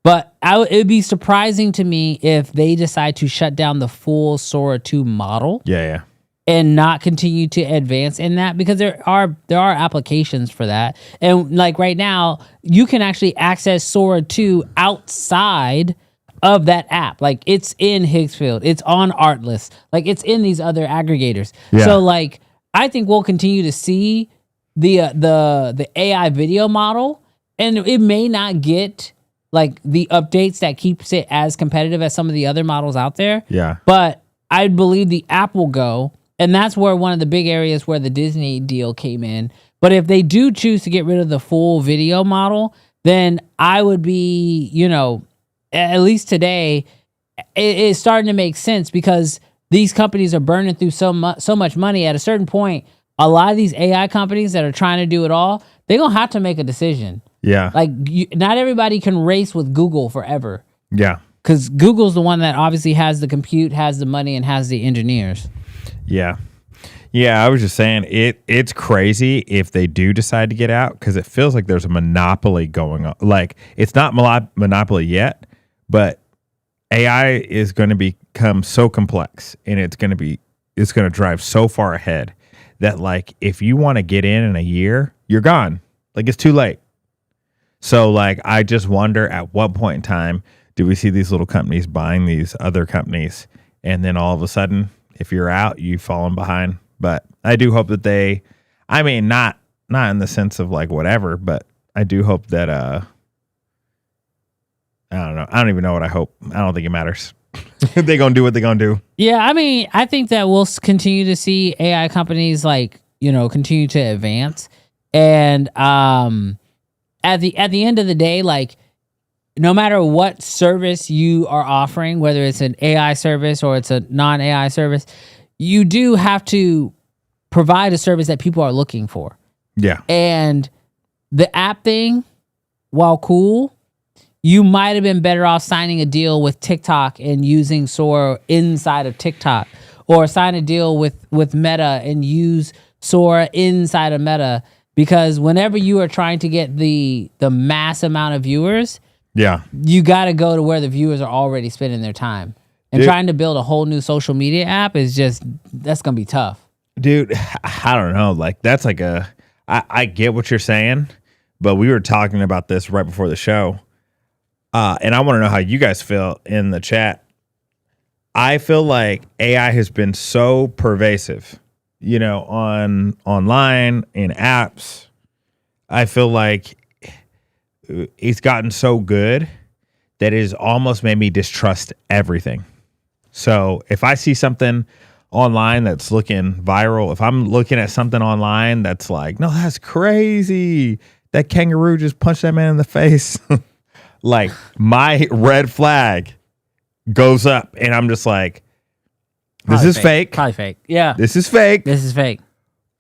but it would be surprising to me if they decide to shut down the full Sora 2 model. Yeah. And not continue to advance in that, because there are applications for that. And like right now, you can actually access Sora 2 outside of that app. Like, it's in Higgsfield, it's on Artlist, like it's in these other aggregators. Yeah. So like, I think we'll continue to see the AI video model, and it may not get like the updates that keeps it as competitive as some of the other models out there. Yeah. But I believe the app will go, and that's where one of the big areas where the Disney deal came in. But if they do choose to get rid of the full video model, then I would be, at least today, it's starting to make sense, because these companies are burning through so much money. At a certain point, a lot of these AI companies that are trying to do it all, they're going to have to make a decision. Yeah. Like, not everybody can race with Google forever. Yeah. Because Google's the one that obviously has the compute, has the money, and has the engineers. Yeah. Yeah, I was just saying, it's crazy if they do decide to get out, because it feels like there's a monopoly going on. Like, it's not monopoly yet, but AI is going to become so complex, and it's going to drive so far ahead that, like, if you want to get in a year, you're gone. Like, it's too late. So, like, I just wonder at what point in time do we see these little companies buying these other companies, and then all of a sudden, if you're out, you've fallen behind. But I do hope that they, I mean, not in the sense of like whatever, but I do hope that, I don't know. I don't even know what I hope. I don't think it matters. They're going to do what they're going to do. Yeah, I mean, I think that we'll continue to see AI companies continue to advance. And at the end of the day, like, no matter what service you are offering, whether it's an AI service or it's a non-AI service, you do have to provide a service that people are looking for. Yeah. And the app thing, while cool, you might have been better off signing a deal with TikTok and using Sora inside of TikTok, or sign a deal with Meta and use Sora inside of Meta, because whenever you are trying to get the mass amount of viewers, you got to go to where the viewers are already spending their time. And trying to build a whole new social media app is that's going to be tough. Dude, I don't know. Like, that's like I get what you're saying, but we were talking about this right before the show. And I want to know how you guys feel in the chat. I feel like AI has been so pervasive, online, in apps. I feel like it's gotten so good that it has almost made me distrust everything. So if I see something online that's looking viral, if I'm looking at something online that's like, no, that's crazy, that kangaroo just punched that man in the face, like, my red flag goes up, and I'm just like, this is fake. Probably fake. Yeah. This is fake. This is fake.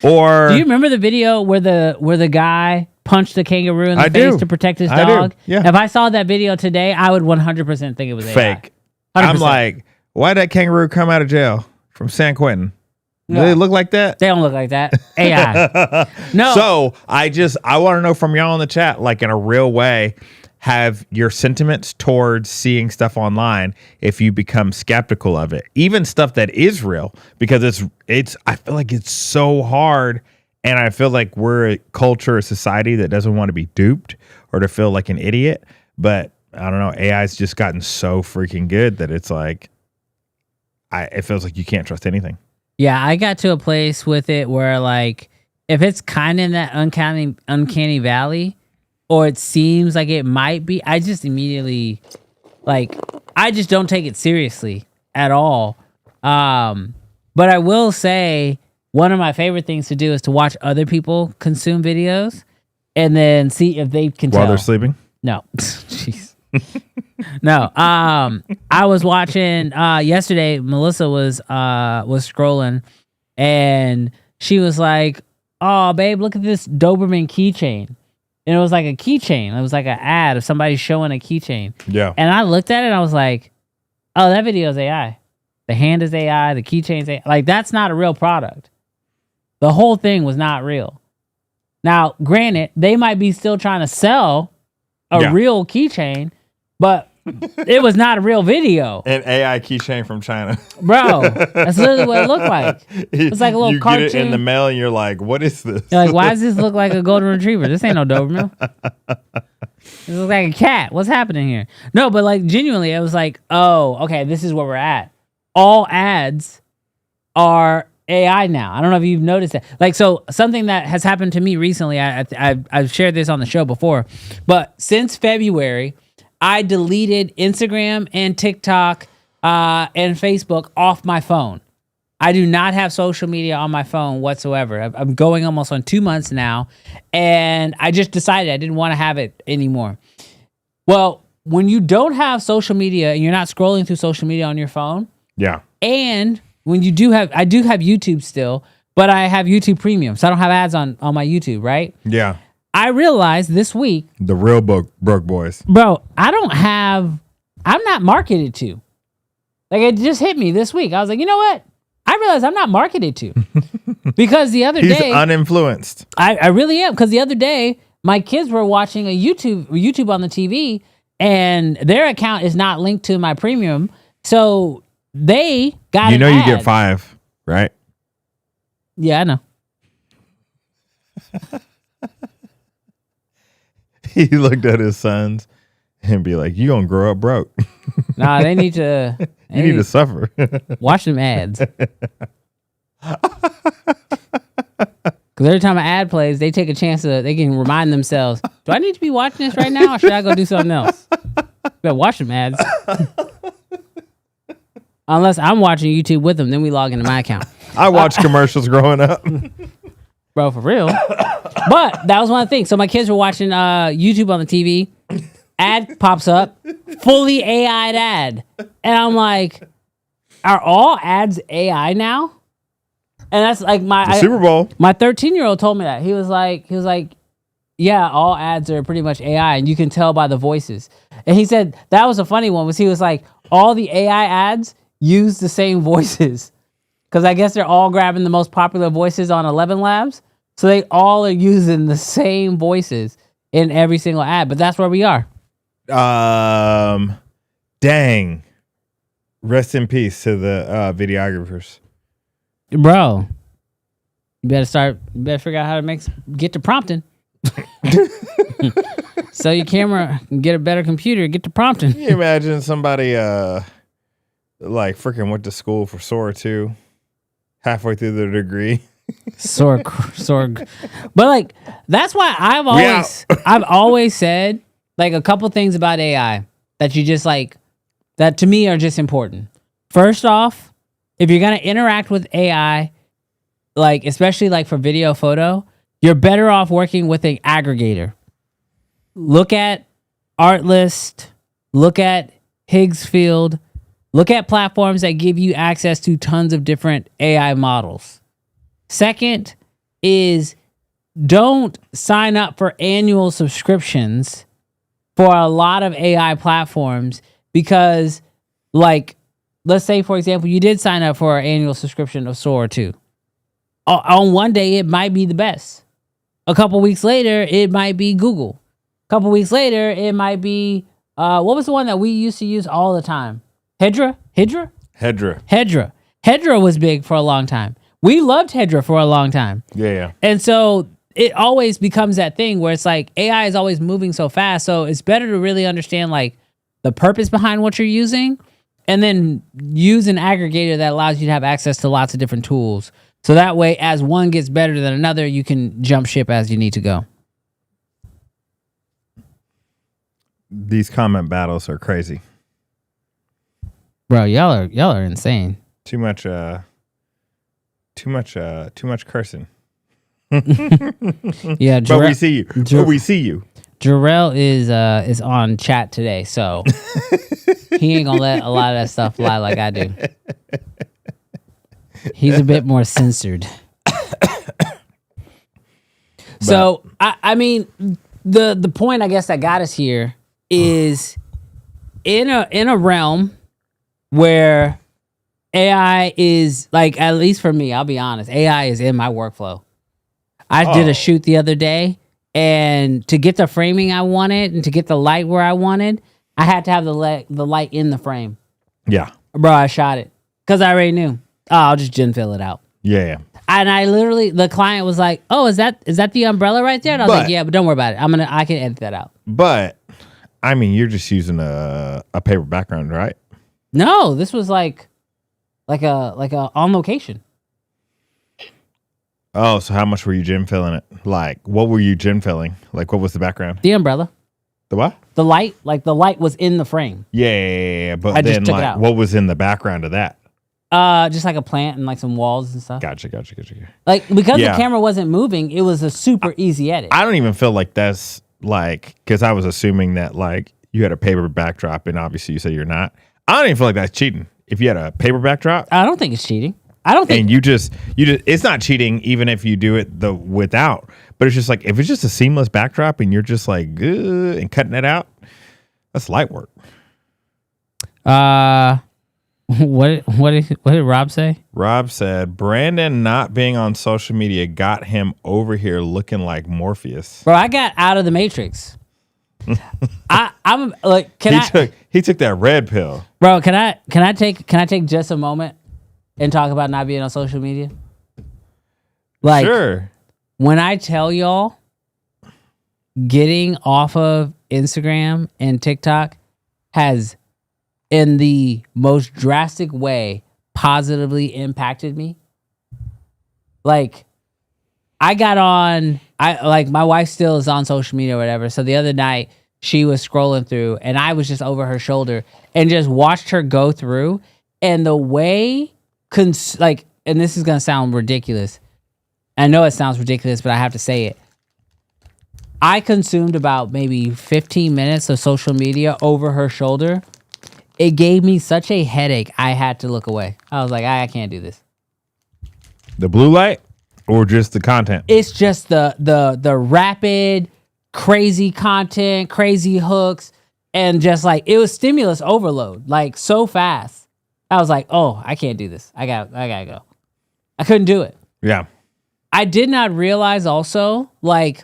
Or do you remember the video where the guy punched the kangaroo in the face to protect his dog? Yeah. If I saw that video today, I would 100% think it was fake. AI. 100%. I'm like, why did that kangaroo come out of jail from San Quentin? Do they look like that? They don't look like that. AI. No. So I want to know from y'all in the chat, like, in a real way, have your sentiments towards seeing stuff online, if you become skeptical of it, even stuff that is real, because I feel like it's so hard, and I feel like we're a culture, a society that doesn't want to be duped or to feel like an idiot. But I don't know. AI's just gotten so freaking good that it's like, it feels like you can't trust anything. Yeah, I got to a place with it where like if it's kind of in that uncanny valley, or it seems like it might be, I just immediately like I just don't take it seriously at all. But I will say one of my favorite things to do is to watch other people consume videos and then see if they can tell. While they're sleeping? No. Jeez. No. I was watching yesterday. Melissa was scrolling, and she was like, "Oh, babe, look at this Doberman keychain." And it was like a keychain. It was like an ad of somebody showing a keychain. Yeah. And I looked at it and I was like, "Oh, that video is AI. The hand is AI. The keychain's AI. Like, that's not a real product. The whole thing was not real." Now, granted, they might be still trying to sell a real keychain, but it was not a real video. An AI keychain from China. Bro, that's literally what it looked like. It's like a little cartoon. You get it in the mail and you're like, what is this? You're like, why does this look like a golden retriever? This ain't no Doberman. This looks like a cat. What's happening here? No, but like genuinely, it was like, oh, okay, this is where we're at. All ads are AI now. I don't know if you've noticed that. Like, so something that has happened to me recently, I've shared this on the show before, but since February, I deleted Instagram and TikTok and Facebook off my phone. I do not have social media on my phone whatsoever. I'm going almost on 2 months now, and I just decided I didn't want to have it anymore. Well, when you don't have social media and you're not scrolling through social media on your phone, yeah, and when you do have, I do have YouTube still, but I have YouTube Premium, so I don't have ads on my YouTube, right? Yeah. I realized this week, the real broke boys, bro, I'm not marketed to. Like, it just hit me this week. I was like, you know what? I realized I'm not marketed to. Because the other day, he's uninfluenced. I really am. Because the other day, my kids were watching a YouTube on the TV, and their account is not linked to my premium. So they got an ad. You get 5, right? Yeah, I know. He looked at his sons and be like, "You gonna grow up broke." Nah, they need to. You need to suffer. Watch them ads. Because every time an ad plays, they take a chance they can remind themselves, do I need to be watching this right now, or should I go do something else? Better watch them ads. Unless I'm watching YouTube with them, then we log into my account. I watched commercials growing up. Bro, for real. But that was one of the things. So my kids were watching YouTube on the TV. Ad pops up. Fully AI'd ad. And I'm like, are all ads AI now? And that's like the Super Bowl. My 13-year-old told me that. He was like, yeah, all ads are pretty much AI, and you can tell by the voices. And he said that was a funny one. Was he was like, all the AI ads use the same voices. Because I guess they're all grabbing the most popular voices on 11 Labs. So they all are using the same voices in every single ad. But that's where we are. Dang. Rest in peace to the videographers. Bro, you better figure out how to get to prompting. Sell your camera and get a better computer, get to prompting. Can you imagine somebody like freaking went to school for Sora 2? Halfway through their degree. Sora. But like, that's why I've always said like a couple things about AI that you just like, that to me are just important. First off, if you're going to interact with AI, like especially like for video photo, you're better off working with an aggregator. Look at Artlist, look at Higgsfield, look at platforms that give you access to tons of different AI models. Second is don't sign up for annual subscriptions for a lot of AI platforms because, like, let's say, for example, you did sign up for an annual subscription of Sora 2. On one day, it might be the best. A couple weeks later, it might be Google. A couple weeks later, it might be, what was the one that we used to use all the time? Hedra was big for a long time. We loved Hedra for a long time. Yeah. And so it always becomes that thing where it's like AI is always moving so fast. So it's better to really understand like the purpose behind what you're using, and then use an aggregator that allows you to have access to lots of different tools. So that way, as one gets better than another, you can jump ship as you need to go. These comment battles are crazy. Bro, y'all are insane. Too much cursing. Yeah, But we see you. But we see you. Jarrell is on chat today, so he ain't gonna let a lot of that stuff fly like I do. He's a bit more censored. So I mean, the point I guess that got us here is in a realm where AI is like, at least for me, I'll be honest, AI is in my workflow. I did a shoot the other day, and to get the framing I wanted and to get the light where I wanted, I had to have the light in the frame. Yeah. Bro, I shot it because I already knew. Oh, I'll just gen fill it out. Yeah. And I literally, the client was like, "Oh, is that the umbrella right there?" And I was like, "Yeah, but don't worry about it. I can edit that out." But I mean, you're just using a paper background, right? No, this was like a on location. Oh, so how much were you gen filling it? Like, what were you gen filling? Like, what was the background? The umbrella. The what? The light, like the light was in the frame. Yeah. But I just then, took it like, out. what was in the background of that? Just like a plant and like some walls and stuff. Gotcha. Like, because Yeah. the camera wasn't moving, it was a super easy edit. I don't even feel like that's like, because I was assuming that like you had a paper backdrop, and obviously you say you're not. I don't even feel like that's cheating. If you had a paper backdrop, I don't think it's cheating. I don't think. and you just, it's not cheating even if you do it without. But it's just like, if it's just a seamless backdrop and you're just like good and cutting it out, that's light work. What did Rob say? Rob said Brandon not being on social media got him over here looking like Morpheus. Bro, I got out of the Matrix. I'm like, He took that red pill. bro, can I take just a moment and talk about not being on social media? Like, Sure. when I tell y'all, getting off of Instagram and TikTok has, in the most drastic way, positively impacted me. Like, I got on, my wife still is on social media or whatever. So the other night she was scrolling through and I was just over her shoulder and just watched her go through. And the way, and this is going to sound ridiculous. I know it sounds ridiculous, but I have to say it. I consumed about maybe 15 minutes of social media over her shoulder. It gave me such a headache, I had to look away. I was like, I can't do this. The blue light or just the content? It's just the rapid, crazy content, crazy hooks, and just like, it was stimulus overload, like so fast. I was like, oh, I can't do this. I gotta go. I couldn't do it. Yeah. I did not realize also, like,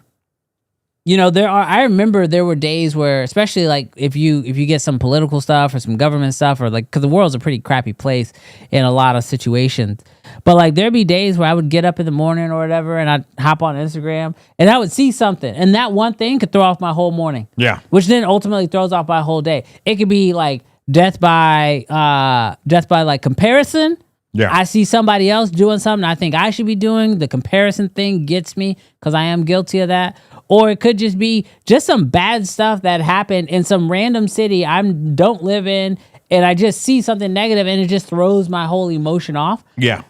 I remember there were days where, especially like if you get some political stuff or some government stuff, or like, because the world's a pretty crappy place in a lot of situations, but like there'd be days where I would get up in the morning or whatever and I'd hop on Instagram and I would see something, and that one thing could throw off my whole morning. Yeah. Which then ultimately throws off my whole day. It could be like death by like comparison. Yeah. I see somebody else doing something I think I should be doing. The comparison thing gets me because I am guilty of that. Or it could just be just some bad stuff that happened in some random city I don't live in, and I just see something negative and it just throws my whole emotion off. Yeah.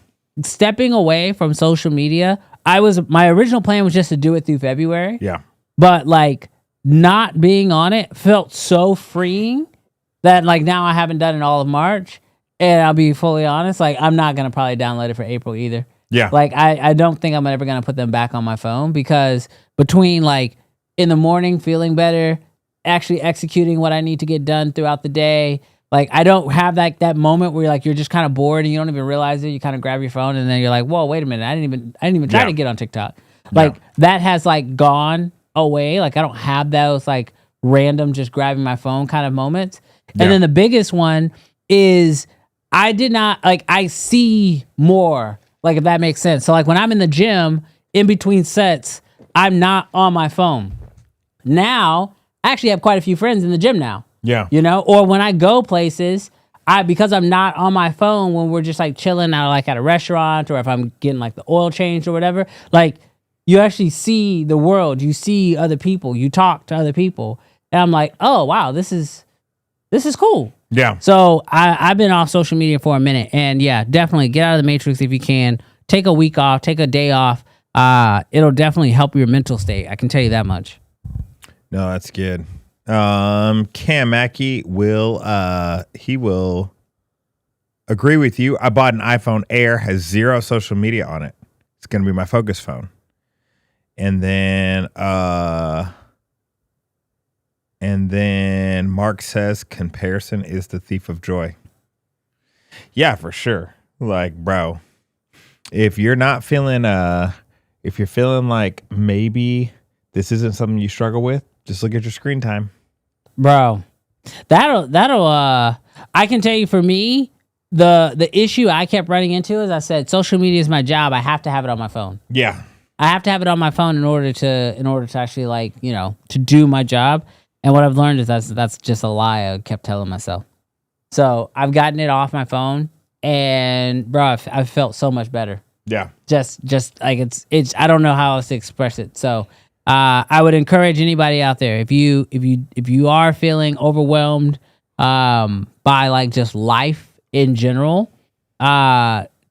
Stepping away from social media, my original plan was just to do it through February. Yeah. But like not being on it felt so freeing that like now I haven't done it all of March. And I'll be fully honest, like I'm not going to probably download it for April either. Yeah. Like I don't think I'm ever going to put them back on my phone, because between like in the morning feeling better, actually executing what I need to get done throughout the day, like I don't have that moment where you're just kind of bored and you don't even realize it. You kind of grab your phone and then you're like, whoa, wait a minute. I didn't even try to get on TikTok. Like that has like gone away. Like I don't have those like random just grabbing my phone kind of moments. And then the biggest one is I see more, like if that makes sense. So like when I'm in the gym in between sets, I'm not on my phone. Now, I actually have quite a few friends in the gym now. Yeah. You know, or when I go places, because I'm not on my phone when we're just like chilling out like at a restaurant, or if I'm getting like the oil change or whatever, like you actually see the world, you see other people, you talk to other people. And I'm like, oh wow, this is cool. Yeah. So I've been off social media for a minute, and yeah, definitely get out of the matrix if you can. Take a week off, take a day off. It'll definitely help your mental state. I can tell you that much. No, that's good. Cam Mackey will agree with you. I bought an iPhone Air, has 0 social media on it. It's gonna be my focus phone. And then Mark says comparison is the thief of joy. Yeah, for sure. Like, bro, if you're not feeling if you're feeling like maybe this isn't something you struggle with, just look at your screen time. Bro, that'll I can tell you, for me, the issue I kept running into is I said social media is my job. I have to have it on my phone. Yeah. I have to have it on my phone in order to actually, like, you know, to do my job. And what I've learned is that's just a lie I kept telling myself. So I've gotten it off my phone, and bro, I felt so much better. Yeah. Just like it's I don't know how else to express it. So I would encourage anybody out there, if you are feeling overwhelmed by like just life in general,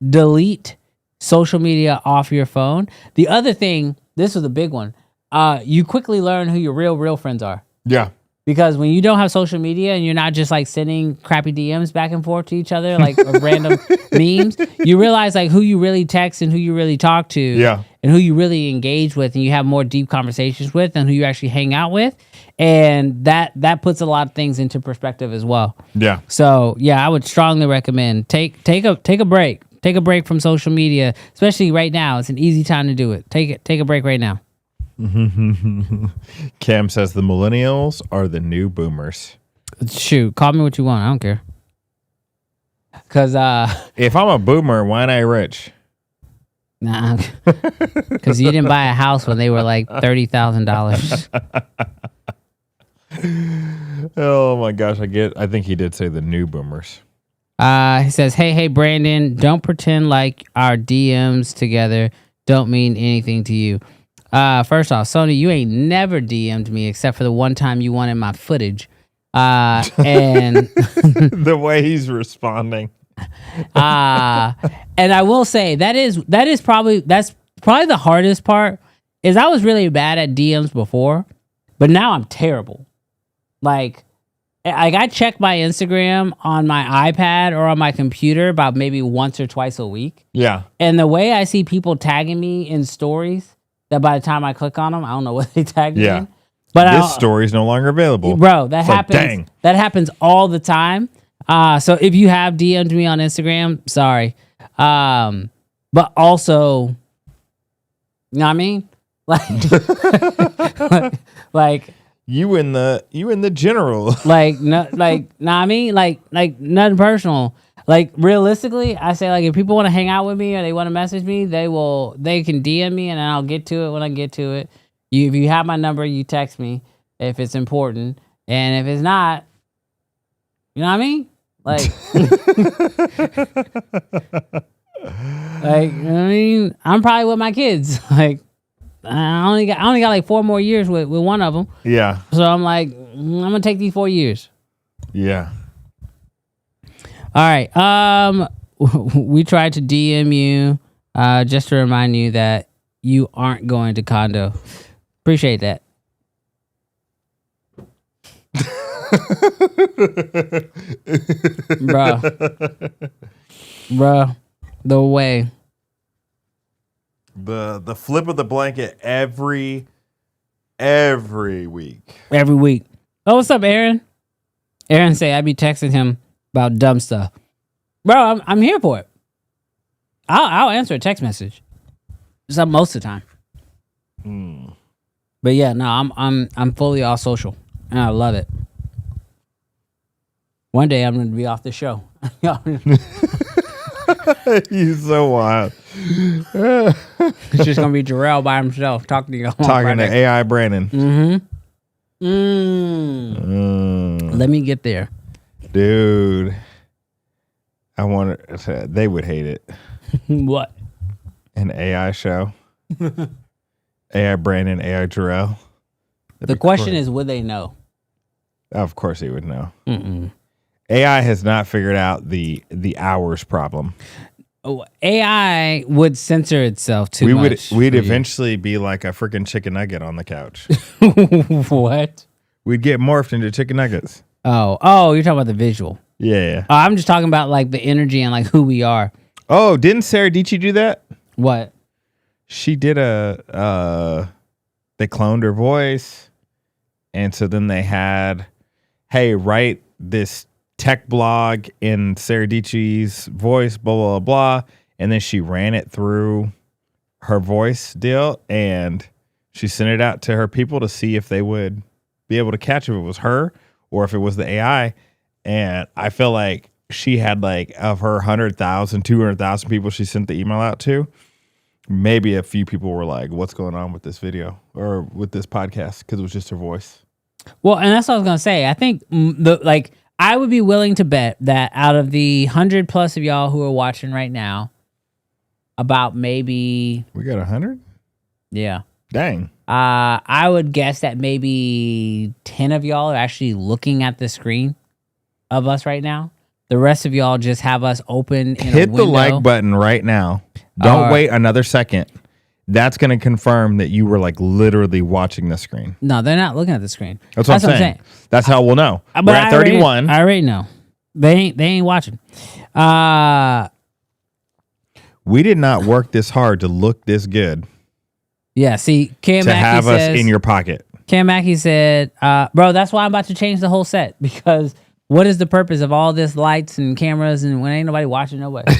delete social media off your phone. The other thing, this was a big one, you quickly learn who your real friends are. Yeah. Because when you don't have social media and you're not just like sending crappy DMs back and forth to each other, like random memes, you realize like who you really text and who you really talk to, Yeah. and who you really engage with, and you have more deep conversations with, and who you actually hang out with. And that puts a lot of things into perspective as well. Yeah. So yeah, I would strongly recommend take a break. Take a break from social media, especially right now. It's an easy time to do it. Take a break right now. Cam says the millennials are the new boomers. Shoot, call me what you want. I don't care. Cause If I'm a boomer, why ain't I rich? nah, cause you didn't buy a house when they were like $30,000. Oh my gosh, I think he did say the new boomers. He says, hey, Brandon, don't pretend like our DMs together don't mean anything to you. First off, Sony, you ain't never DM'd me except for the one time you wanted my footage. And The way he's responding. and I will say that's probably the hardest part, is I was really bad at DMs before, but now I'm terrible. Like I check my Instagram on my iPad or on my computer about maybe once or twice a week. Yeah. And the way I see people tagging me in stories, that by the time I click on them, I don't know what they tagged me in. But this story is no longer available. Bro, that It's like, happens. dang. That happens all the time. So if you have DM'd me on Instagram, sorry. But also, you know what I mean? Like You in the general. like no, like nah, I mean, like nothing personal. Like realistically, I say, like, if people want to hang out with me or they want to message me, they can DM me and I'll get to it when I get to it. If you have my number, you text me if it's important, and if it's not, you know what I mean? Like, like, I mean, I'm probably with my kids. Like, I only got like 4 more years with one of them. Yeah. So I'm like, I'm gonna take these 4 years. Yeah. All right. We tried to DM you, just to remind you that you aren't going to condo. Appreciate that. Bruh, the way. The flip of the blanket every week. Every week. Oh, what's up, Aaron? Aaron say I be texting him about dumb stuff. Bro, I'm here for it. I'll answer a text message. Most of the time. But yeah, no, I'm fully all social, and I love it. One day I'm going to be off the show. He's so wild. It's just going to be Jarrell by himself talking to you. Talking to AI Brandon. Mm-hmm. Let me get there. Dude. I wonder, they would hate it. What? An AI show. AI Brandon, AI Jarrell. The question is, would they know? Of course he would know. AI has not figured out the hours problem. Oh, AI would censor itself too much. We'd eventually be like a freaking chicken nugget on the couch. What? We'd get morphed into chicken nuggets. Oh, you're talking about the visual. Yeah. I'm just talking about like the energy and like who we are. Oh, didn't Sarah Dietschy do that? What? She did they cloned her voice. And so then they had, hey, write this tech blog in Sarah Dietschy's voice, blah, blah, blah. And then she ran it through her voice deal. And she sent it out to her people to see if they would be able to catch if it was her or if it was the AI. And I feel like she had like of her 100,000, 200,000 people she sent the email out to, maybe a few people were like, what's going on with this video or with this podcast? Because it was just her voice. Well, and that's what I was going to say. I think I would be willing to bet that out of the 100 plus of y'all who are watching right now, about maybe... We got 100? Yeah. Dang. I would guess that maybe 10 of y'all are actually looking at the screen of us right now. The rest of y'all just have us open in Hit a window. the like button right now. Don't wait another second. That's going to confirm that you were like literally watching the screen. No, they're not looking at the screen. That's what I'm saying. That's how we'll know. But we're at 31. I already know. They ain't watching. We did not work this hard to look this good. Yeah, see, Cam to Mackey have says, us in your pocket. Cam Mackey said, bro, that's why I'm about to change the whole set, because what is the purpose of all this lights and cameras and when ain't nobody watching nobody?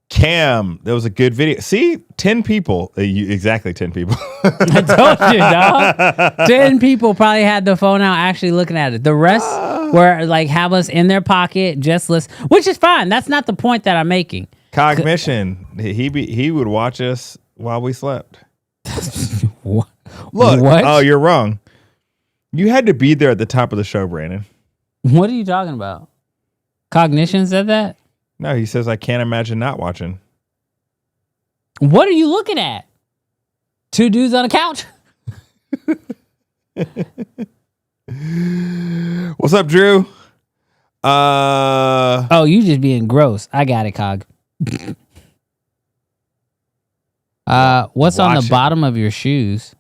Cam, there was a good video. See, 10 people. Exactly 10 people. I told you, dog. 10 people probably had the phone out actually looking at it. The rest were like, have us in their pocket, just listen, which is fine. That's not the point that I'm making. Cognition. He would watch us while we slept. What? Look. What? Oh, you're wrong. You had to be there at the top of the show, Brandon. What are you talking about? Cognition said that? No, he says, I can't imagine not watching. What are you looking at? Two dudes on a couch? What's up, Drew? Oh, you just being gross. I got it, Cog. What's on the bottom of your shoes?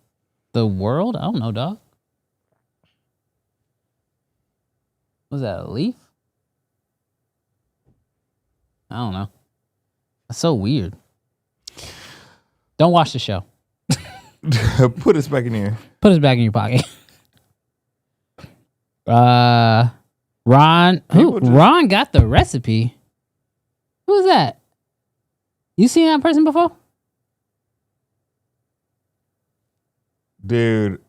The world? I don't know, dog. Was that a leaf? I don't know. That's so weird. Don't watch the show. Put us back in here. Put us back in your pocket. Ron. Ron got the recipe. Who's that? You seen that person before? Dude,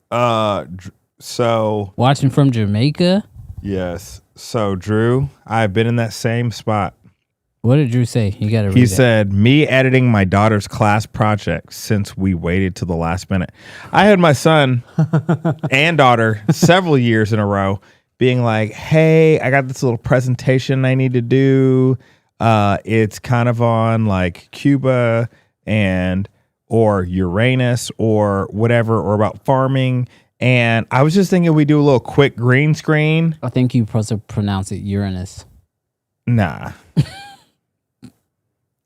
so... Watching from Jamaica? Yes. So, Drew, I've been in that same spot. What did Drew say? You got to read He it. said, me editing my daughter's class project since we waited to the last minute. I had my son and daughter several years in a row being like, hey, I got this little presentation I need to do. It's kind of on like Cuba or Uranus or whatever, or about farming. And I was just thinking we do a little quick green screen. I think you're supposed to pronounce it Uranus. Nah.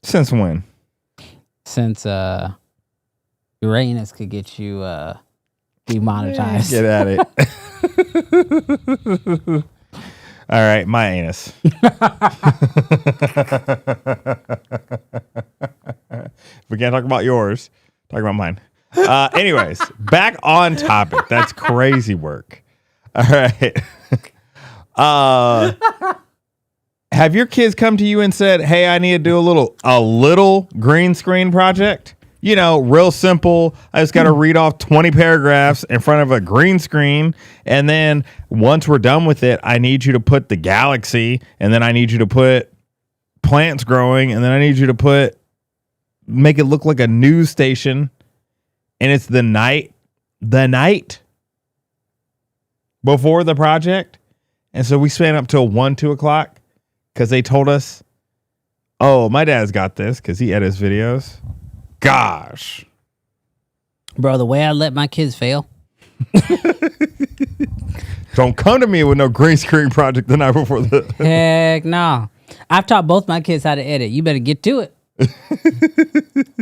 Since when? Since Uranus could get you demonetized. Get at it. All right, my anus. We can't talk about yours. Talk about mine. Anyways, back on topic. That's crazy work. All right. Have your kids come to you and said, hey, I need to do a little green screen project? You know, real simple. I just got to read off 20 paragraphs in front of a green screen. And then once we're done with it, I need you to put the galaxy. And then I need you to put plants growing. And then I need you to make it look like a news station. and it's the night before the project. And so we spent up till 1, 2 o'clock because they told us, oh, my dad's got this because he edits videos. Gosh. Bro, the way I let my kids fail. Don't come to me with no green screen project the night before the. Heck no. I've taught both my kids how to edit. You better get to it.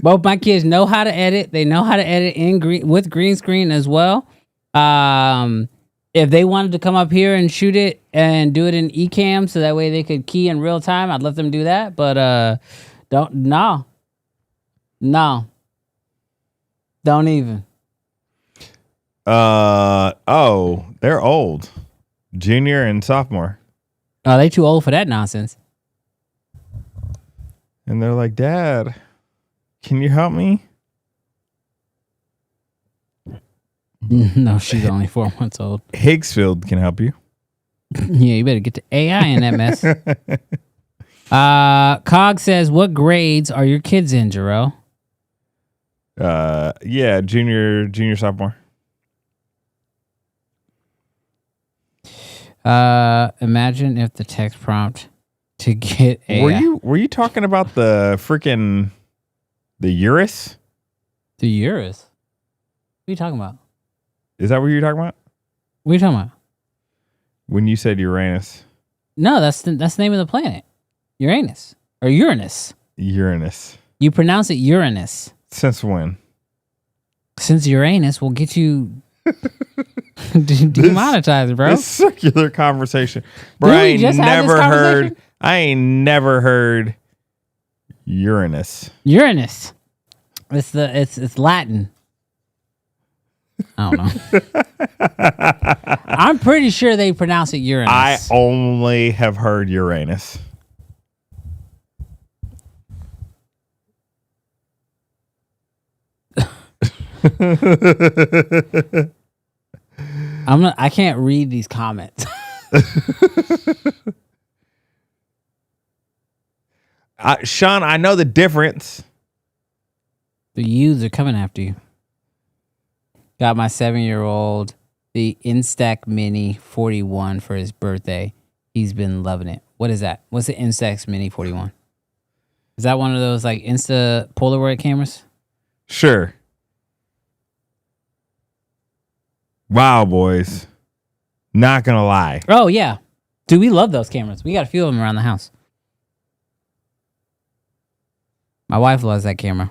Both my kids know how to edit. They know how to edit with green screen as well. If they wanted to come up here and shoot it and do it in eCam so that way they could key in real time, I'd let them do that. But no. Don't even. They're old. Junior and sophomore. Oh, they too old for that nonsense. And they're like, Dad, can you help me? No, she's only 4 months old. Higgsfield can help you. Yeah, you better get to AI in that mess. Cog says, what grades are your kids in, Jarrell? Yeah, junior, sophomore. Imagine if the text prompt to get AI. Were you talking about the freaking Urus? The Urus? What are you talking about? Is that what you're talking about? What are you talking about? When you said Uranus. No, that's the name of the planet. Uranus. Or Uranus. Uranus. You pronounce it Uranus. Since when? Since Uranus will get you demonetized, bro. This circular conversation. Bro, Didn't I ain't never heard Uranus. Uranus. It's Latin. I don't know. I'm pretty sure they pronounce it Uranus. I only have heard Uranus. I can't read these comments. Sean, I know the difference. The youths are coming after you. Got my 7-year-old the Instax Mini 41 for his birthday. He's been loving it. What is that? What's the Instax Mini 41? Is that one of those like Insta Polaroid cameras? Sure. Wow, boys. Not gonna lie. Oh, yeah. Dude, we love those cameras. We got a few of them around the house. My wife loves that camera.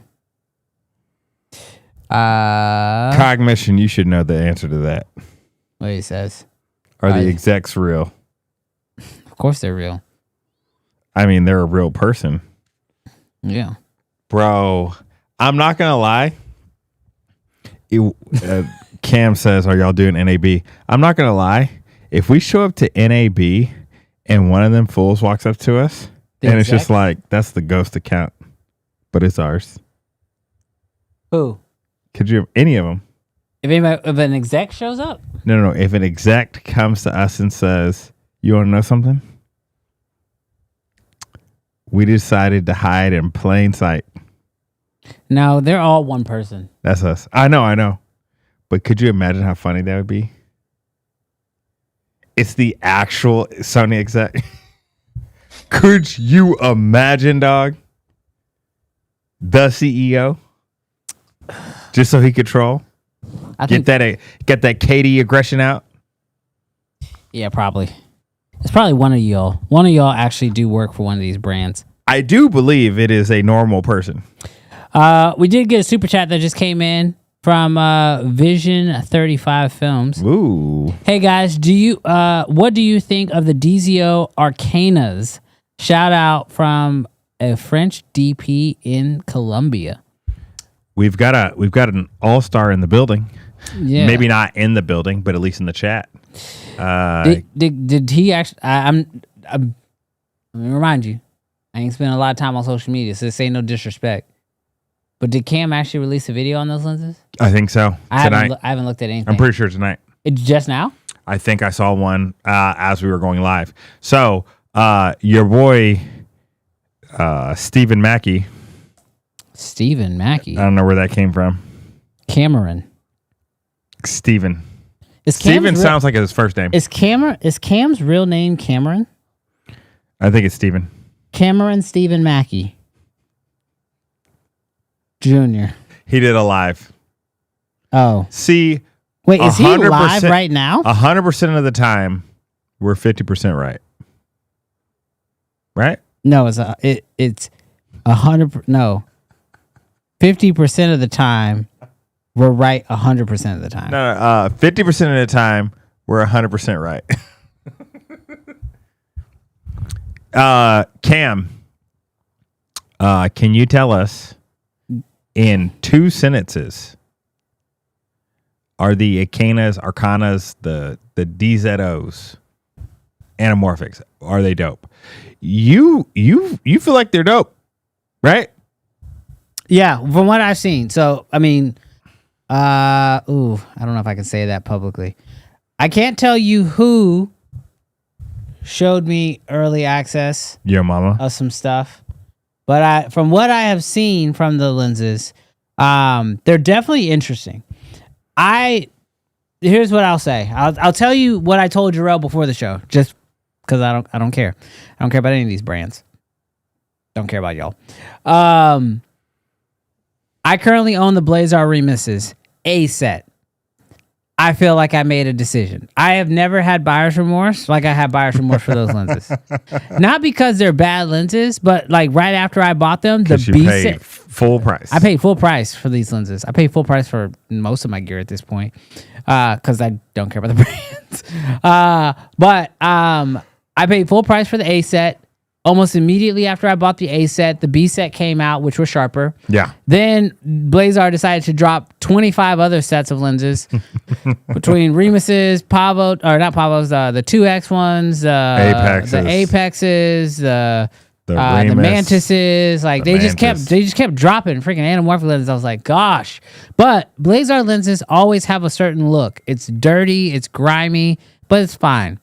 Cognition, you should know the answer to that. What he says. Are the execs real? Of course they're real. I mean, they're a real person. Yeah. Bro, I'm not gonna lie. Cam says, are y'all doing NAB? I'm not gonna lie. If we show up to NAB and one of them fools walks up to us and it's just like, that's the ghost account, but it's ours. Who? Could you have any of them? If an exec shows up? No. If an exec comes to us and says, you want to know something? We decided to hide in plain sight. No, they're all one person. That's us. I know. But could you imagine how funny that would be? It's the actual Sony exec. Could you imagine, dog? The CEO? Just so he could troll? Get that Katie aggression out? Yeah, probably. It's probably one of y'all. One of y'all actually do work for one of these brands. I do believe it is a normal person. We did get a super chat that just came in from Vision 35 Films. Ooh. Hey guys, what do you think of the DZO Arcanas? Shout out from a French DP in Colombia. We've got an all-star in the building. Yeah. Maybe not in the building, but at least in the chat. Did he actually? Let me remind you, I ain't spending a lot of time on social media, so this ain't no disrespect. But did Cam actually release a video on those lenses? I think so. Tonight. I haven't looked at anything. I'm pretty sure tonight. It's just now? I think I saw one as we were going live. So your boy Stephen Mackey. Stephen Mackey. I don't know where that came from. Cameron. Steven. Is Steven Cam's sounds like his first name. Is Cam's real name Cameron? I think it's Steven. Cameron Stephen Mackey Jr. He did a live. Oh. See, wait, is he live right now? 100% of the time, we're 50% right. Right? No, it's 100. No, 50% of the time, we're right 100% of the time. No, 50% of the time, we're 100% right. Cam, can you tell us in 2 sentences, are the Arcanas, the DZOs, Anamorphics, are they dope? You feel like they're dope, right? Yeah, from what I've seen. So, I mean, I don't know if I can say that publicly. I can't tell you who showed me early access Your mama. of some stuff, but from what I have seen from the lenses, they're definitely interesting. Here's what I'll say. I'll tell you what I told Jarrell before the show, just because I don't care. I don't care about any of these brands. Don't care about y'all. I currently own the Blazar Remixes A set. I feel like I made a decision. I have never had buyer's remorse like I had buyer's remorse for those lenses. Not because they're bad lenses, but like right after I bought them, the B set. Full price. I paid full price for these lenses. I paid full price for most of my gear at this point because I don't care about the brands. But I paid full price for the A set. Almost immediately after I bought the A set, the B set came out, which was sharper. Yeah. Then Blazar decided to drop 25 other sets of lenses between Remuses, Pavo, or not Pavos, the 2X ones, Apexes. the Apexes, the Remus, Mantises. Like they just kept dropping freaking anamorphic lenses. I was like, gosh. But Blazar lenses always have a certain look. It's dirty, it's grimy, but it's fine.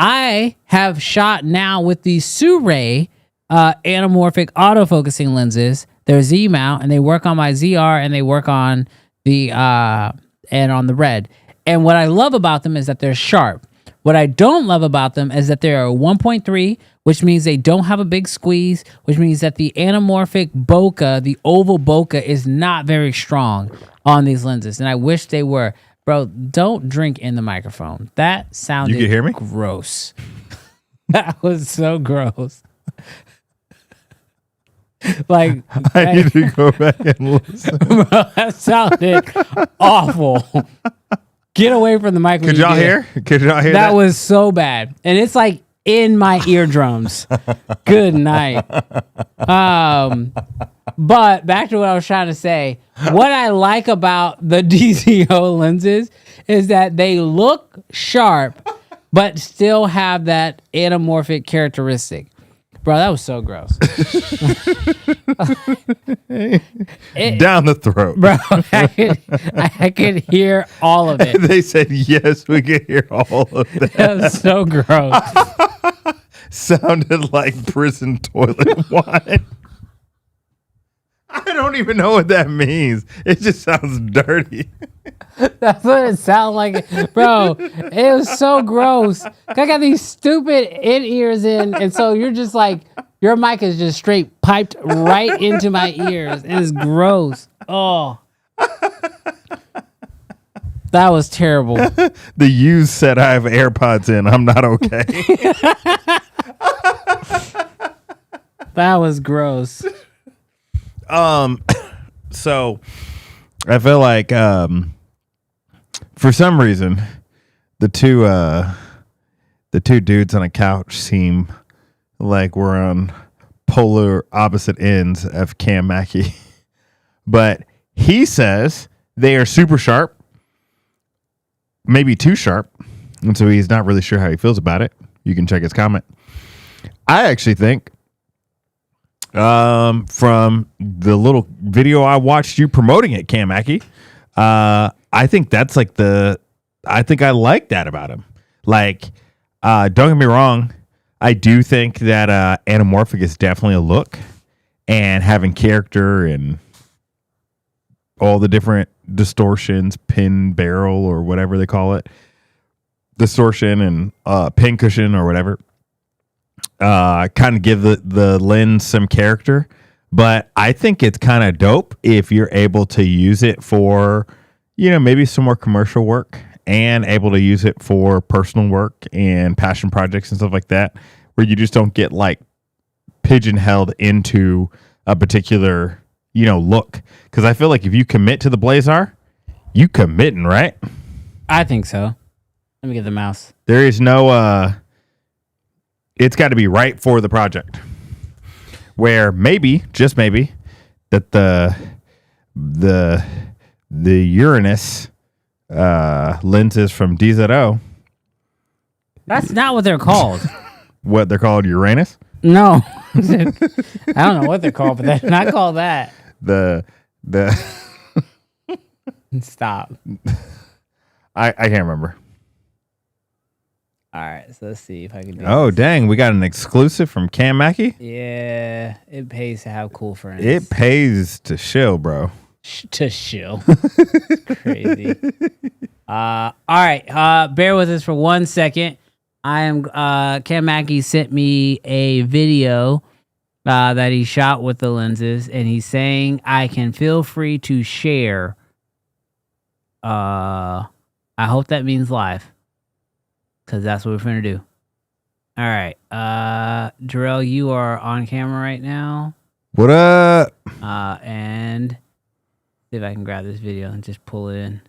I have shot now with the Sura anamorphic autofocusing lenses. They're Z mount, and they work on my ZR, and they work on the and on the red. And what I love about them is that they're sharp. What I don't love about them is that they're 1.3, which means they don't have a big squeeze, which means that the anamorphic bokeh, the oval bokeh, is not very strong on these lenses. And I wish they were. Bro, don't drink in the microphone. That sounded You can hear me? gross. That was so gross. Like I need to go back and listen. bro, that sounded awful. Get away from the mic. Could y'all hear? Could y'all hear that? That was so bad. And it's like in my eardrums. Good night. But back to what I was trying to say. What I like about the DZO lenses is that they look sharp, but still have that anamorphic characteristic. Bro, that was so gross. Down the throat. Bro, I could hear all of it. They said, yes, we can hear all of that. That was so gross. Sounded like prison toilet wine. I don't even know what that means. It just sounds dirty. That's what it sounded like. Bro, it was so gross. I got these stupid in-ears in, and so you're just like, your mic is just straight piped right into my ears. And it's gross. Oh. That was terrible. The used said I have AirPods in. I'm not okay. That was gross. So I feel like for some reason the two dudes on a couch seem like we're on polar opposite ends of Cam Mackey. But he says they are super sharp, maybe too sharp, and so he's not really sure how he feels about it. You can check his comment. I actually think from the little video I watched you promoting it, Cam Mackey, I think that's like I think I like that about him. Like, don't get me wrong, I do think that Anamorphic is definitely a look, and having character and all the different distortions, pin barrel or whatever they call it, distortion and pin cushion or whatever. Kind of give the lens some character. But I think it's kind of dope if you're able to use it for, maybe some more commercial work and able to use it for personal work and passion projects and stuff like that, where you just don't get like pigeonholed into a particular, look. Because I feel like if you commit to the Blazar, you committing, right? I think so. Let me get the mouse. There is no, it's got to be right for the project. Where maybe, just maybe, that the Uranus lenses from DZO. That's not what they're called. What they're called, Uranus? No. I don't know what they're called, but they're not called that. The Stop. I can't remember. All right, so let's see if I can do Oh, this. dang. We got an exclusive from Cam Mackey. Yeah, it pays to have cool friends. It pays to shill, bro. To shill. Crazy. All right, bear with us for 1 second. Cam Mackey sent me a video that he shot with the lenses, and he's saying I can feel free to share. I hope that means live. Because that's what we're going to do. All right. Jarrell, you are on camera right now. What up? And see if I can grab this video and just pull it in.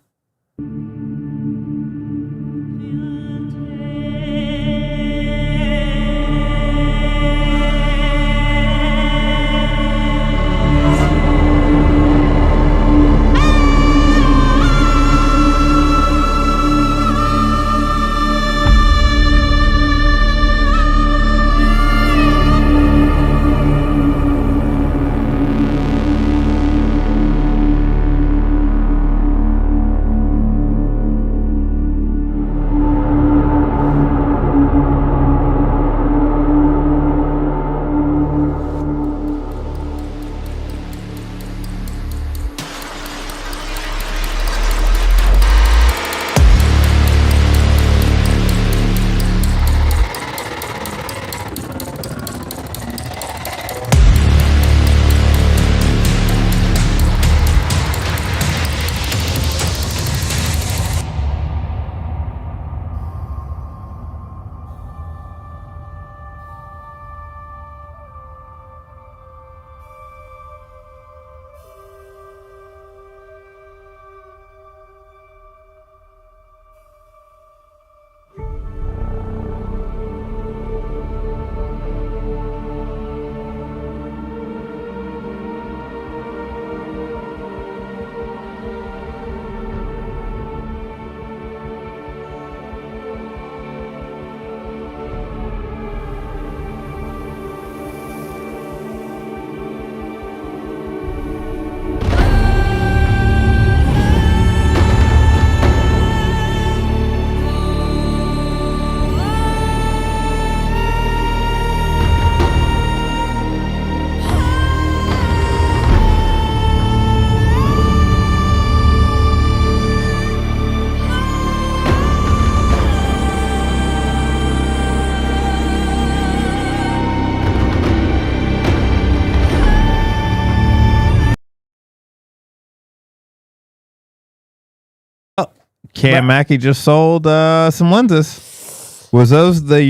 Cam Mackey just sold some lenses. Was those the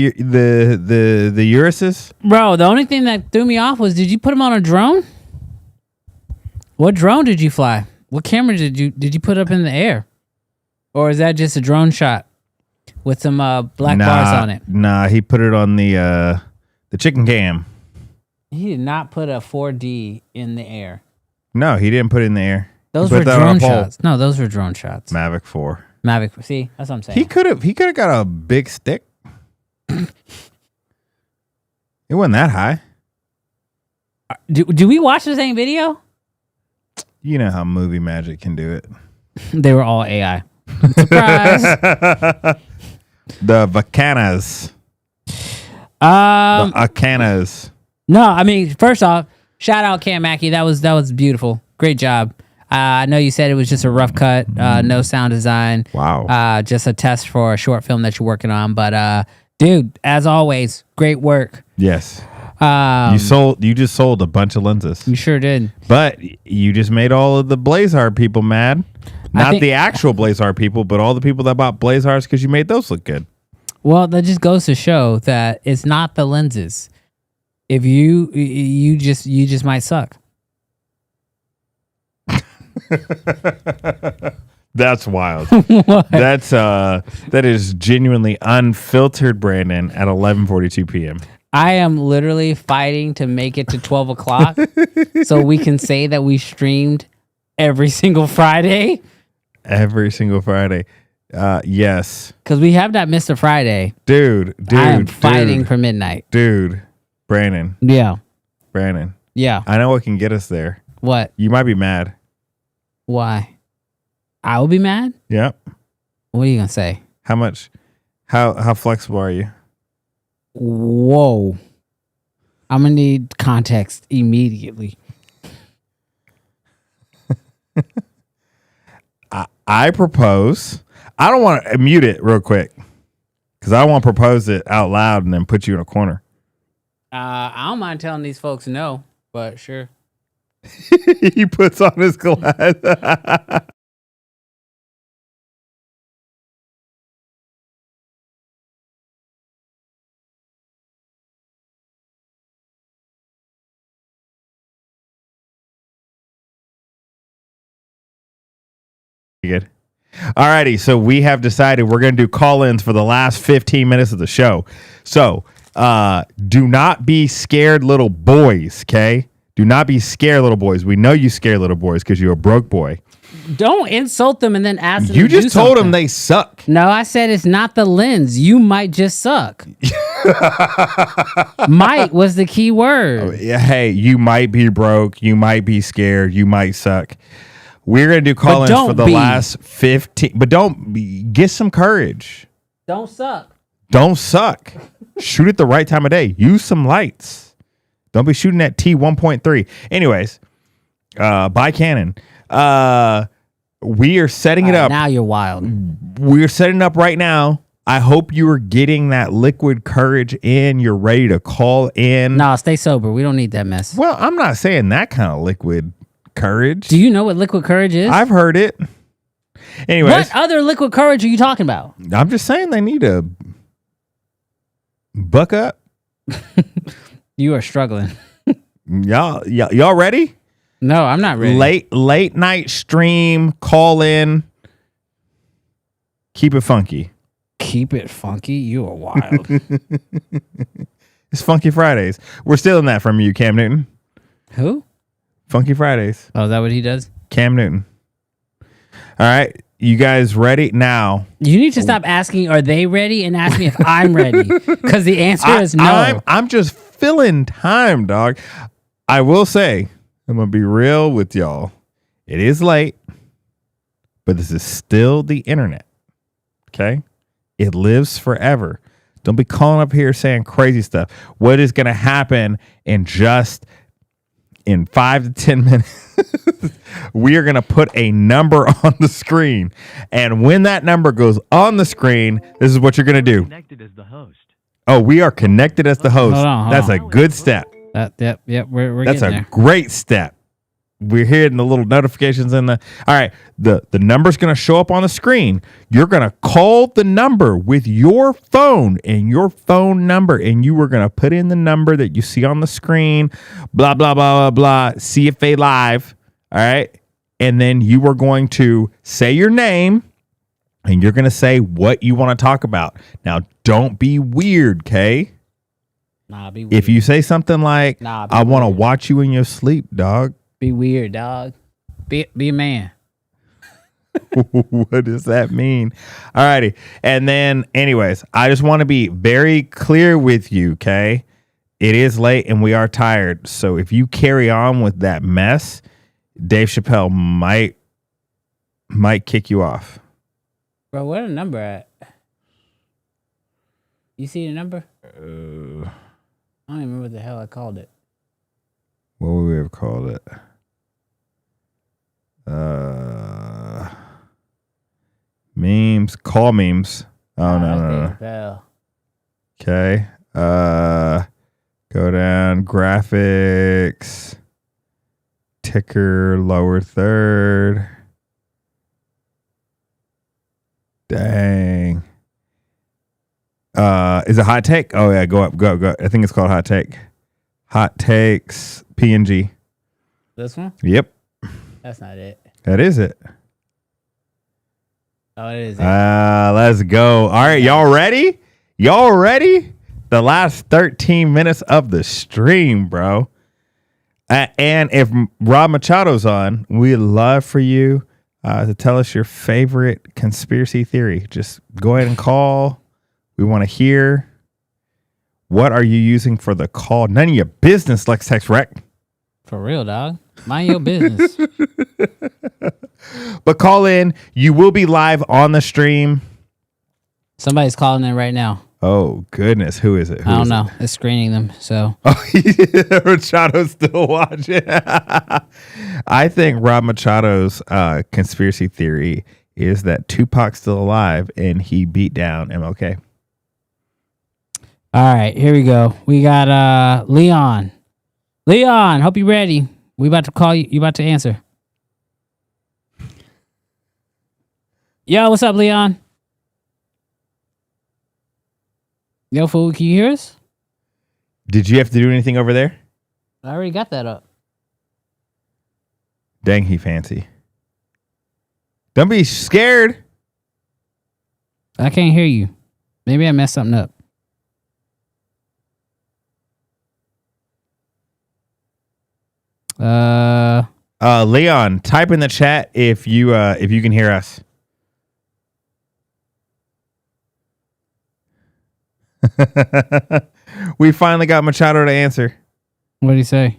Urises? Bro, the only thing that threw me off was, did you put them on a drone? What drone did you fly? What camera did you put up in the air? Or is that just a drone shot with some black bars on it? Nah, he put it on the chicken cam. He did not put a 4D in the air. No, he didn't put it in the air. Those He were put that on drone a pole. shots. No, those were drone shots. Mavic 4. Mavic. See, that's what I'm saying. He could have got a big stick. It wasn't that high. Do we watch the same video? You know how movie magic can do it. They were all AI. Surprise. The Vacanas. The Acanas. No, I mean, first off, shout out Cam Mackey. That was beautiful. Great job. I know you said it was just a rough cut, no sound design. Wow. Just a test for a short film that you're working on. But dude, as always, great work. Yes. You just sold a bunch of lenses. You sure did. But you just made all of the Blazar people mad. Not the actual Blazar people, but all the people that bought Blazars because you made those look good. Well, that just goes to show that it's not the lenses. If you just might suck. That's wild. That is genuinely unfiltered, Brandon, at 11:42 p.m. I am literally fighting to make it to 12 o'clock so we can say that we streamed every single Friday. Every single Friday. Yes. Because we have not missed a Friday. Dude. I am fighting for midnight. Dude. Brandon. Yeah. Brandon. Yeah. I know what can get us there. What? You might be mad. Why? I will be mad? Yep. What are you going to say? How much? How flexible are you? Whoa. I'm going to need context immediately. I propose. I don't want to mute it real quick because I want to propose it out loud and then put you in a corner. I don't mind telling these folks no, but sure. He puts on his glass. Good. Alrighty, so we have decided we're going to do call-ins for the last 15 minutes of the show. So, do not be scared, little boys, okay? Do not be scared, little boys. We know you scare little boys because you're a broke boy. Don't insult them and then ask them You to do just told something. them they suck. No, I said it's not the lens. You might just suck. Might was the key word. Hey, you might be broke. You might be scared. You might suck. We're going to do call-ins for the last 15. But get some courage. Don't suck. Don't suck. Shoot at the right time of day. Use some lights. Don't be shooting at T1.3. Anyways, buy Canon. We are setting it up. Now you're wild. We're setting up right now. I hope you are getting that liquid courage in. You're ready to call in. No, stay sober. We don't need that mess. Well, I'm not saying that kind of liquid courage. Do you know what liquid courage is? I've heard it. Anyways, what other liquid courage are you talking about? I'm just saying they need to buck up. You are struggling. Y'all ready? No, I'm not ready. Late night stream, call in. Keep it funky. Keep it funky. You are wild. It's Funky Fridays. We're stealing that from you, Cam Newton. Who? Funky Fridays. Oh, is that what he does? Cam Newton. All right. You guys ready? Now. You need to stop asking, are they ready? And ask me if I'm ready. Because the answer is no. I'm just filling time, dog. I will say, I'm going to be real with y'all. It is late, but this is still the internet. Okay? It lives forever. Don't be calling up here saying crazy stuff. What is going to happen in 5 to 10 minutes, we are going to put a number on the screen. And when that number goes on the screen, this is what you're going to do. Connected as the host. Oh, we are connected as the host. Hold on. That's a good step. Yep, we're That's getting a there. great step. We're hearing the little notifications in the. All right, the number's going to show up on the screen. You're going to call the number with your phone and your phone number, and you are going to put in the number that you see on the screen. Blah blah blah blah blah. CFA Live. All right, and then you are going to say your name, and you're going to say what you want to talk about. Now, don't be weird, okay? Nah, be weird. If you say something like, Nah, be "I want to weird. watch you in your sleep, dog." Be weird, dog. Be a man. What does that mean? All righty. And then, anyways, I just want to be very clear with you, okay? It is late and we are tired. So if you carry on with that mess, Dave Chappelle might kick you off. Bro, where the number at? You see the number? I don't even remember what the hell I called it. What would we have called it? Memes. Call memes. Oh, no. Okay. Go down. Graphics. Ticker. Lower third. Dang. Is it hot take? Oh yeah, go up. I think it's called hot take. Hot takes PNG. This one? Yep. That's not it. That is it. Oh, it is it. Let's go. All right, y'all ready? The last 13 minutes of the stream, bro. And if Rob Machado's on, we'd love for you to tell us your favorite conspiracy theory. Just go ahead and call. We want to hear. What are you using for the call? None of your business, Lex Text Rec. For real, dog. Mind your business. But call in. You will be live on the stream. Somebody's calling in right now. Oh, goodness. Who is it? I don't know. It's screening them, so. Oh, Machado's still watching. I think Rob Machado's conspiracy theory is that Tupac's still alive and he beat down MLK. All right, here we go. We got Leon. Leon, hope you're ready. We about to call you. You about to answer. Yo, what's up, Leon? Yo, fool, can you hear us? Did you have to do anything over there? I already got that up. Dang, he fancy. Don't be scared. I can't hear you. Maybe I messed something up. Leon, type in the chat if you can hear us. We finally got Machado to answer. What did he say?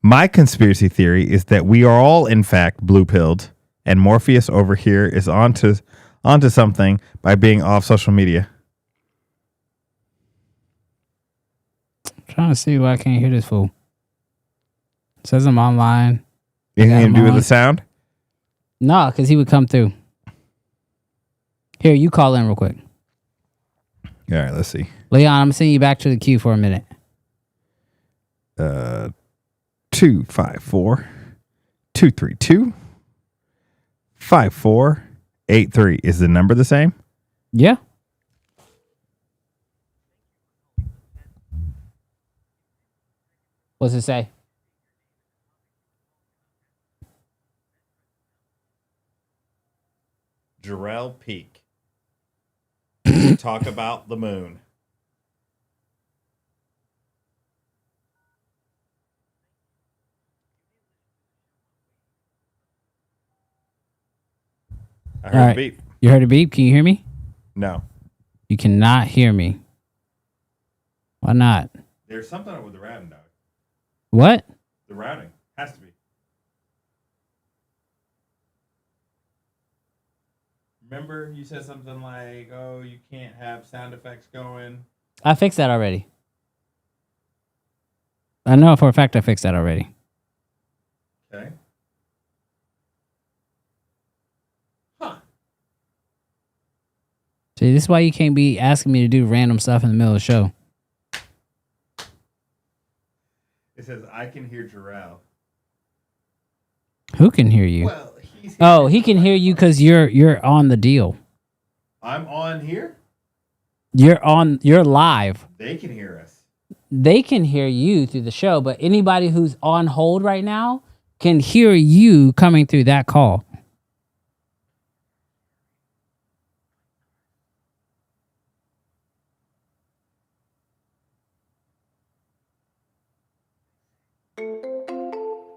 My conspiracy theory is that we are all, in fact, blue-pilled, and Morpheus over here is onto something by being off social media. I'm trying to see why I can't hear this fool. It says I'm online. Anything to do with the sound? No, because he would come through. Here, you call in real quick. All right, let's see. Leon, I'm sending you back to the queue for a minute. 254-232-5483. Is the number the same? Yeah. What's it say? Jarrell Peak. Talk about the moon. I heard a beep. You heard a beep? Can you hear me? No. You cannot hear me. Why not? There's something up with the routing, dog. What? The routing has to be. Remember, you said something like, "Oh, you can't have sound effects going." I fixed that already. I know for a fact I fixed that already. Okay. Huh. See, this is why you can't be asking me to do random stuff in the middle of the show. It says, "I can hear Jarrell." Who can hear you? Well, he's oh, he can hear you because you're on the deal. I'm on here. You're live. They can hear us. They can hear you through the show, but anybody who's on hold right now can hear you coming through that call.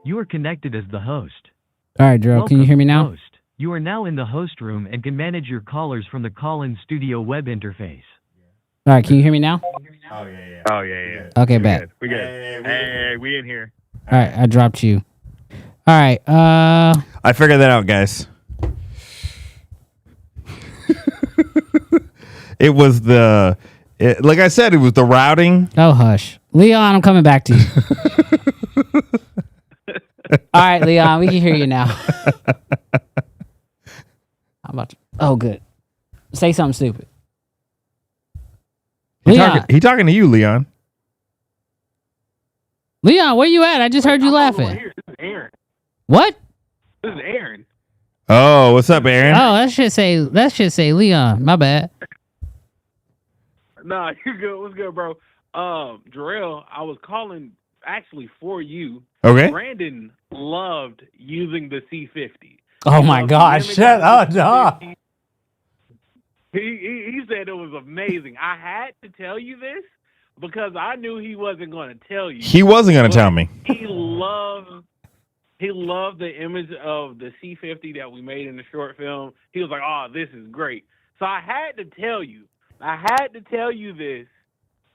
You are connected as the host. All right, Drew, can you hear me now? Host. You are now in the host room and can manage your callers from the call-in studio web interface. All right, can you hear me now? Oh yeah. Oh, yeah. Okay, bet. We good. Hey, we in here. All right, I dropped you. All right, I figured that out, guys. It was like I said, it was the routing. oh, hush. Leon, I'm coming back to you. All right, Leon, we can hear you now. I'm about to. Oh, good. Say something stupid. Leon, He talking to you, Leon. Leon, where you at? I just heard you laughing. Here. This is Aaron. What? This is Aaron. Oh, what's up, Aaron? Oh, that should say Leon. My bad. Nah, you're good. What's good, bro? Jarrell, I was calling actually for you. Okay. Brandon loved using the C50. Oh my gosh! Shut up, dog. He said it was amazing. I had to tell you this because I knew he wasn't going to tell you. He wasn't going to tell me. He loved the image of the C50 that we made in the short film. He was like, "Oh, this is great." So I had to tell you. I had to tell you this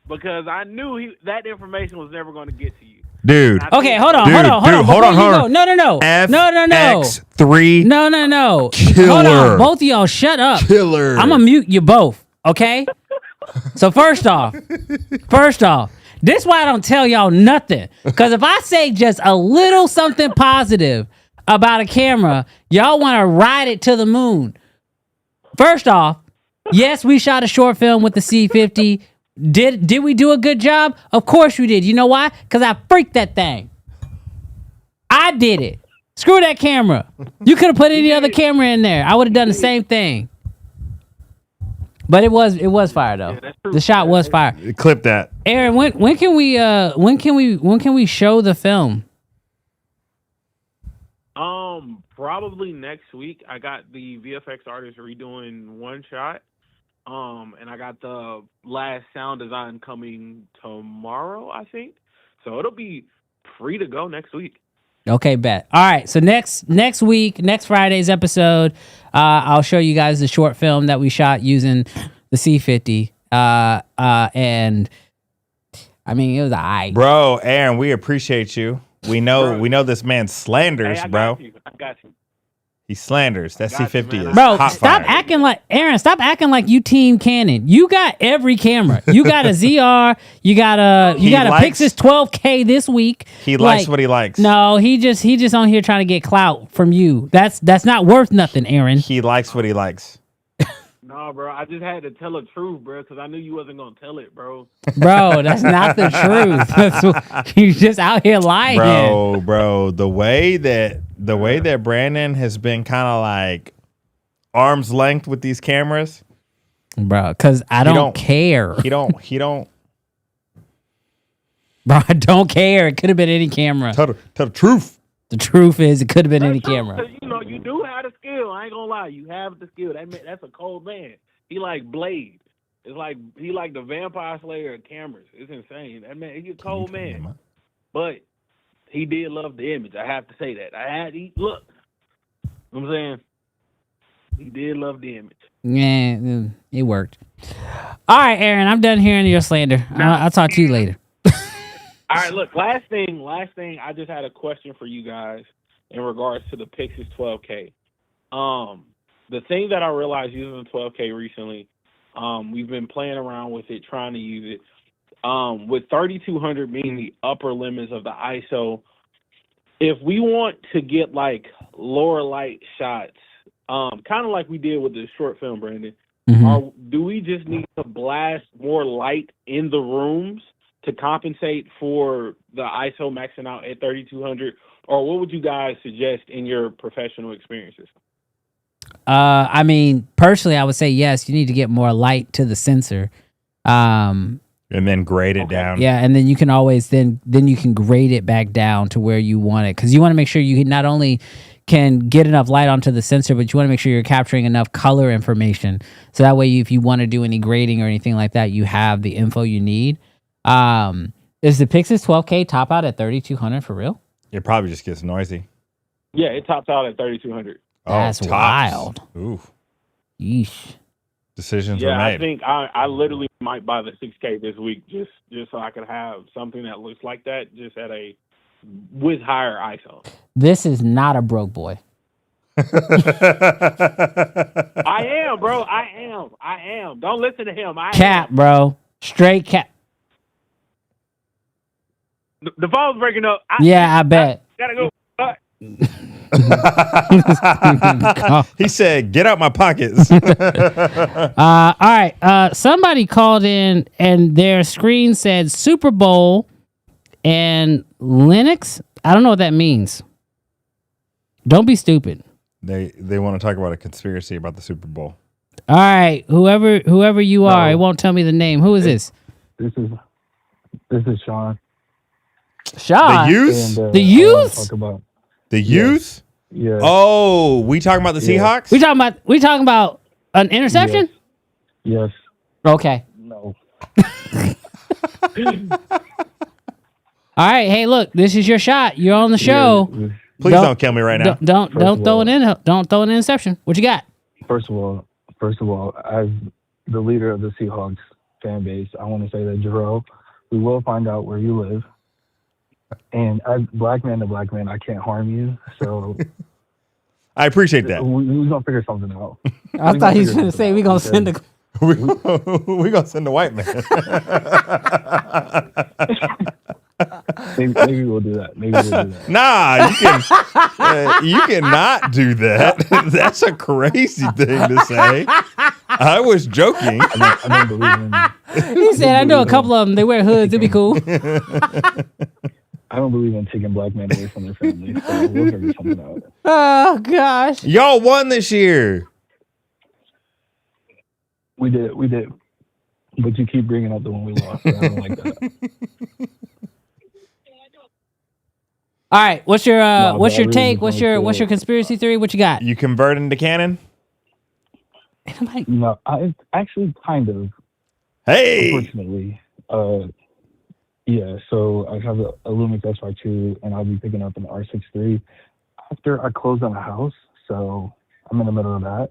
because I knew that information was never going to get to you. Dude. Okay, hold on. Hold on. No. No. FX3. No. Killer. Hold on. Both of y'all shut up. Killer. I'm going to mute you both, okay? So first off, this is why I don't tell y'all nothing. Because if I say just a little something positive about a camera, y'all want to ride it to the moon. First off, yes, we shot a short film with the C50. Did we do a good job? Of course we did. You know why? Because I freaked that thing. I did it. Screw that camera. You could have put any other camera in there. I would have done the same thing. But it was fire though. Yeah, the shot was fire. Clip that. Aaron, when can we show the film? Probably next week. I got the VFX artist redoing one shot. And I got the last sound design coming tomorrow, I think. So it'll be free to go next week. Okay, bet. All right. So next week, next Friday's episode, I'll show you guys the short film that we shot using the C50. And I mean, it was alright. Bro, Aaron, we appreciate you. We know this man slanders, bro. I got you. He slanders. That C50 is Bro, hot stop fire. acting like Aaron. Stop acting like you team Canon. You got every camera. You got a ZR. You got a Pixis 12K this week. He likes what he likes. No, he just on here trying to get clout from you. That's not worth nothing, Aaron. He likes what he likes. No, bro. I just had to tell the truth, bro, because I knew you wasn't gonna tell it, bro. Bro, that's not the truth. You just out here lying. Bro, the way that Brandon has been kind of like arm's length with these cameras, bro, because I don't care. He don't. Bro, I don't care. It could have been any camera. Tell the truth. The truth is, it could have been any camera. You do have the skill. I ain't gonna lie. You have the skill. That's a cold man. He like Blade. It's like he like the Vampire Slayer of cameras. It's insane. That man, he's a cold man. But he did love the image. I have to say that. Look. You know what I'm saying? He did love the image. Yeah, it worked. All right, Aaron, I'm done hearing your slander. I'll talk to you later. All right, look, last thing, I just had a question for you guys in regards to the Pixis 12K. The thing that I realized using the 12K recently, we've been playing around with it, trying to use it. With 3200 being the upper limits of the ISO, if we want to get like lower light shots, kind of like we did with the short film, Brandon, do we just need to blast more light in the rooms to compensate for the ISO maxing out at 3200, or what would you guys suggest in your professional experiences? I mean, personally, I would say yes. You need to get more light to the sensor, and then grade it down. Yeah, and then you can always then you can grade it back down to where you want it, because you want to make sure you not only can get enough light onto the sensor, but you want to make sure you're capturing enough color information, so that way, if you want to do any grading or anything like that, you have the info you need. Is the Pixis 12K top out at 3200 for real? It probably just gets noisy. Yeah, it tops out at 3200. That's wild. Ooh. Yeesh. Decisions were made. I think I literally might buy the 6K this week just so I could have something that looks like that, just with higher ISO. This is not a broke boy. I am, bro. I am. Don't listen to him. Cap, bro. Straight cap. The phone's breaking up. I bet. Gotta go. He said, "Get out my pockets." All right. Somebody called in and their screen said Super Bowl and Linux. I don't know what that means. Don't be stupid. They want to talk about a conspiracy about the Super Bowl. All right. Whoever you are, it won't tell me the name. Who is this? This is Sean. Sean. The youth? And, The I youth? wanna talk about, The youth? yeah. Oh, we talking about the Seahawks? We talking about an interception? Yes. Okay. No. All right. Hey, look, this is your shot. You're on the show. Yeah. Please don't kill me right now. Don't First of throw all- it in. Don't throw an interception. What you got? First of all, as the leader of the Seahawks fan base, I want to say that Jarrell, we will find out where you live. And as black man to black man, I can't harm you. So I appreciate that. we're gonna figure something out. I thought he was going to say we're going to send a. we gonna send the white man. Maybe we'll do that. Nah, you cannot do that. That's a crazy thing to say. I was joking. I don't believe in. He said, I know a couple of them. They wear hoods. It'd be cool. I don't believe in taking black men away from their family. So we'll figure something out. Oh, gosh. Y'all won this year. We did. But you keep bringing up the one we lost. And I don't like that. All right. What's your but I really take? just What's wanted your to- conspiracy theory? What you got? You converting to Canon? No, I actually kind of. Hey, Unfortunately, yeah. So I have a Lumix S52, and I'll be picking up an R6 III after I close on a house. So I'm in the middle of that.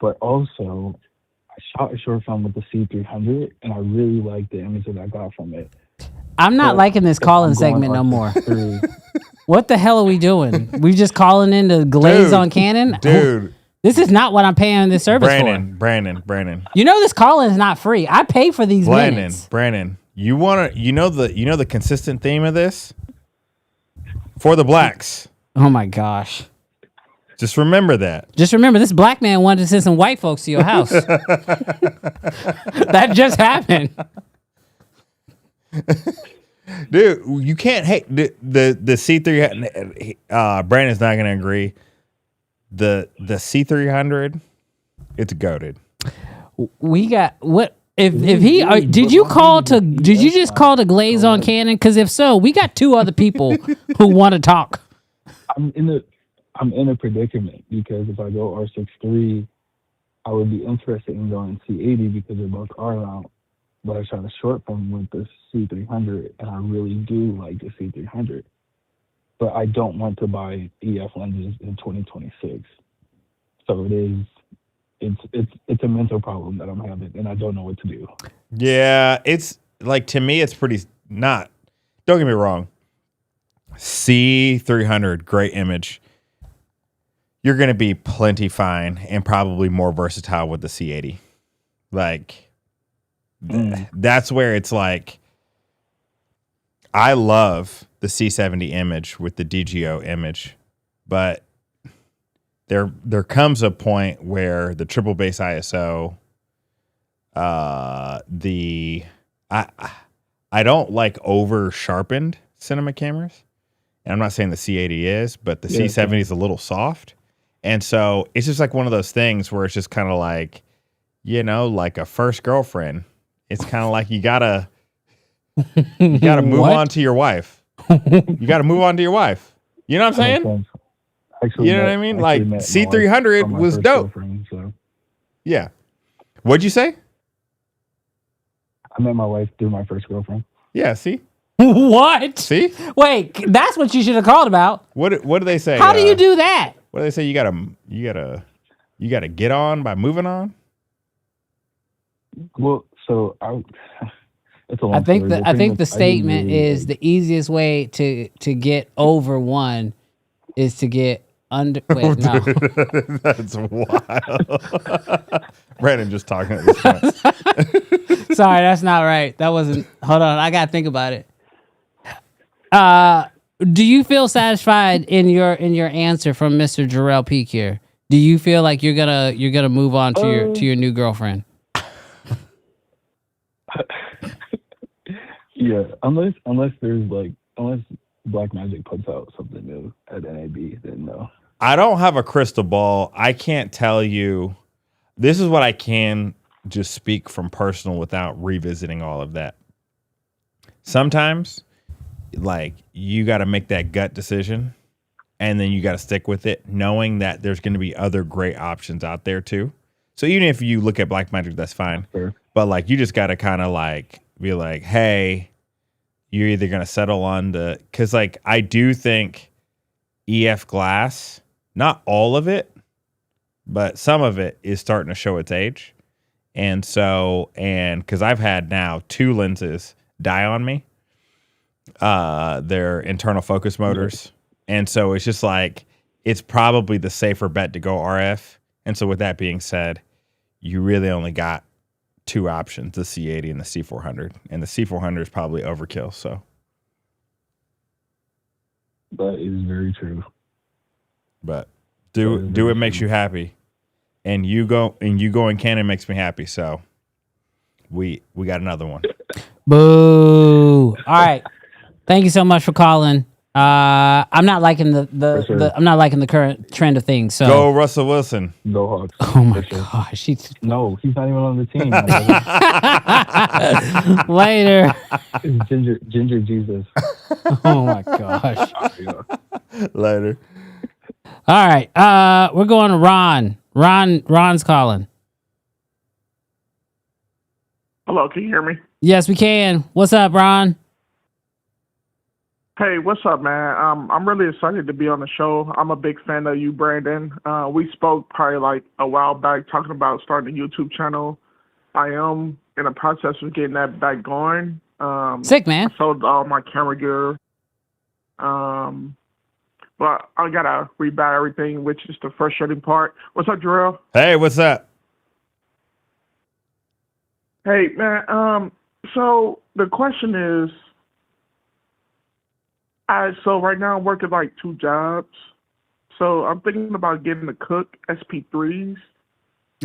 But also, I shot a short film with the C300, and I really like the image that I got from it. I'm not But liking this if calling I'm going segment no R6 more. III, What the hell are we doing? We just calling in to glaze Dude, on Canon? dude. This is not what I'm paying this service for. Brandon. You know this calling is not free. I pay for these minutes. Brandon. You know the consistent theme of this? For the blacks. Oh my gosh. Just remember that. Just remember, this black man wanted to send some white folks to your house. That just happened. Dude, you can't hate the C3. Brandon's not gonna agree. The C300, it's goated. We got what if he did you just call to glaze on Canon? Because if so, we got two other people who want to talk. I'm in a predicament because if I go R6 III, I would be interested in going C80 because they're both R mount. But I shot a short film with the C300, and I really do like the C300. But I don't want to buy EF lenses in 2026. So it's a mental problem that I'm having, and I don't know what to do. Yeah, it's like, to me, it's pretty not. Don't get me wrong. C300, great image. You're going to be plenty fine and probably more versatile with the C80. Like, that's where it's like, I love the C70 image with the DGO image, but there comes a point where the triple base ISO, I don't like over sharpened cinema cameras. And I'm not saying the C80 is, but the C70 is a little soft. And so it's just like one of those things where it's just kind of like, like a first girlfriend. It's kind of like you gotta move on to your wife. You gotta move on to your wife. You know what I'm saying? Actually, You know what I mean? Like, C300 was dope. So Yeah. What'd you say? I met my wife through my first girlfriend. Yeah. See. What? See. Wait, that's what you should have called about. What do they say? How do you do that? What do they say? You gotta get on by moving on. Well, so it's a long I think story, but I think pretty the much I statement usually, is the easiest way to get over one is to get under. Wait, no. That's wild. Brandon just talking at this point. Sorry, that's not right. That wasn't. Hold on, I gotta think about it. do you feel satisfied in your answer from Mr. Jarrell Peak here? Do you feel like you're gonna move on to your new girlfriend? Yeah, unless there's unless Black Magic puts out something new at NAB, then no. I don't have a crystal ball. I can't tell you. This is what I can just speak from personal without revisiting all of that. Sometimes, like, you got to make that gut decision, and then you got to stick with it, knowing that there's going to be other great options out there too. So even if you look at Blackmagic, that's fine. Sure. But like, you just got to kind of like be like, hey, you're either going to settle on because like, I do think EF glass, not all of it, but some of it is starting to show its age. And so, because I've had now 2 lenses die on me, they're internal focus motors. And so it's just like, it's probably the safer bet to go RF. And so with that being said, you really only got 2 options, the C80 and the C400. And the C400 is probably overkill. So That is very true. but do it makes you happy. And you go in Canon makes me happy. So we got another one. Boo. All right. Thank you so much for calling. I'm not liking I'm not liking the current trend of things. So Go Russell Wilson. Go Hawks. Oh my gosh. No, he's not even on the team. Later. It's Ginger Jesus. Oh my gosh. Later. All right. We're going to Ron. Ron's calling. Hello, can you hear me? Yes, we can. What's up, Ron? Hey, what's up, man? I'm really excited to be on the show. I'm a big fan of you, Brandon. We spoke probably like a while back talking about starting a YouTube channel. I am in the process of getting that back going. Sick, man. I sold all my camera gear. But I gotta rebuy everything, which is the frustrating part. What's up, Jarrell? Hey, what's up? Hey, man. So the question is, so right now I'm working like 2 jobs. So I'm thinking about getting the Cook SP3s.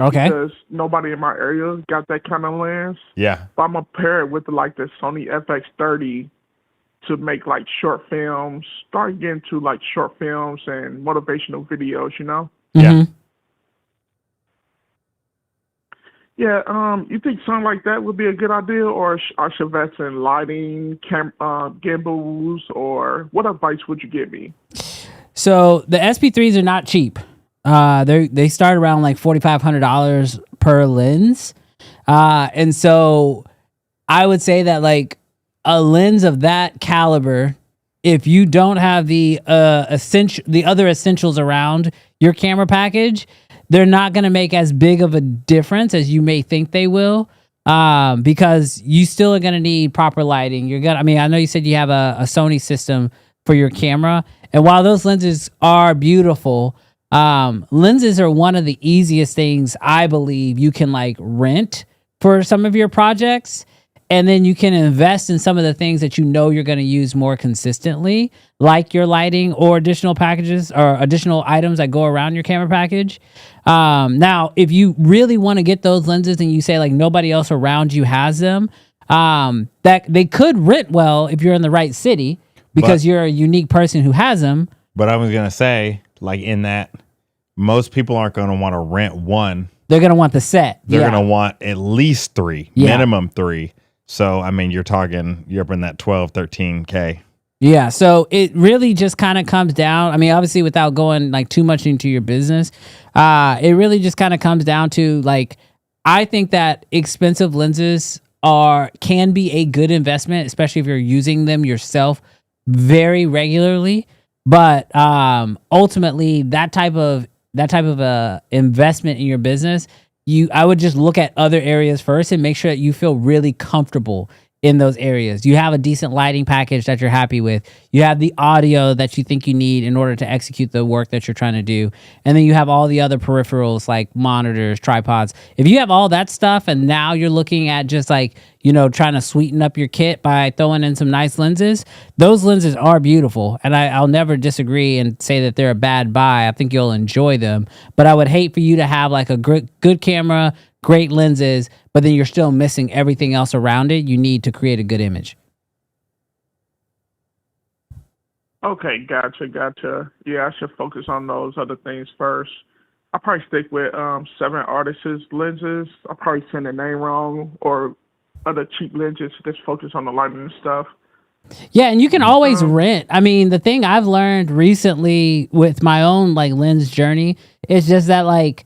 Okay. Because nobody in my area got that kind of lens. Yeah. But I'm gonna pair it with like the Sony FX30 to make like short films, start getting to like short films and motivational videos, you know? Yeah. Yeah, you think something like that would be a good idea, or I should invest in lighting, gimbals, or what advice would you give me? So the SP3s are not cheap. They start around like $4,500 per lens. And so I would say that like a lens of that caliber, if you don't have the other essentials around your camera package, they're not going to make as big of a difference as you may think they will, because you still are going to need proper lighting. I know you said you have a Sony system for your camera, and while those lenses are beautiful, lenses are one of the easiest things I believe you can like rent for some of your projects. And then you can invest in some of the things that you know you're going to use more consistently, like your lighting or additional packages or additional items that go around your camera package. Now, if you really want to get those lenses and you say like nobody else around you has them, that they could rent well if you're in the right city because you're a unique person who has them. But I was going to say, like in that, most people aren't going to want to rent one. They're going to want the set. They're going to want at least 3, minimum 3. So, I mean, you're up in that 12, 13K. Yeah. So it really just kind of comes down. I mean, obviously without going like too much into your business, it really just kind of comes down to like, I think that expensive lenses can be a good investment, especially if you're using them yourself very regularly. But ultimately that type of investment in your business, I would just look at other areas first and make sure that you feel really comfortable in those areas. You have a decent lighting package that you're happy with. You have the audio that you think you need in order to execute the work that you're trying to do. And then you have all the other peripherals like monitors, tripods. If you have all that stuff and now you're looking at just like, you know, trying to sweeten up your kit by throwing in some nice lenses, those lenses are beautiful. And I'll never disagree and say that they're a bad buy. I think you'll enjoy them. But I would hate for you to have like a good camera, great lenses, but then you're still missing everything else around it you need to create a good image. Okay, gotcha. Yeah, I should focus on those other things first. I'll probably stick with 7 Artists lenses. I'll probably send the name wrong or other cheap lenses. Just focus on the lighting and stuff. Yeah, and you can always rent. I mean, the thing I've learned recently with my own like lens journey is just that like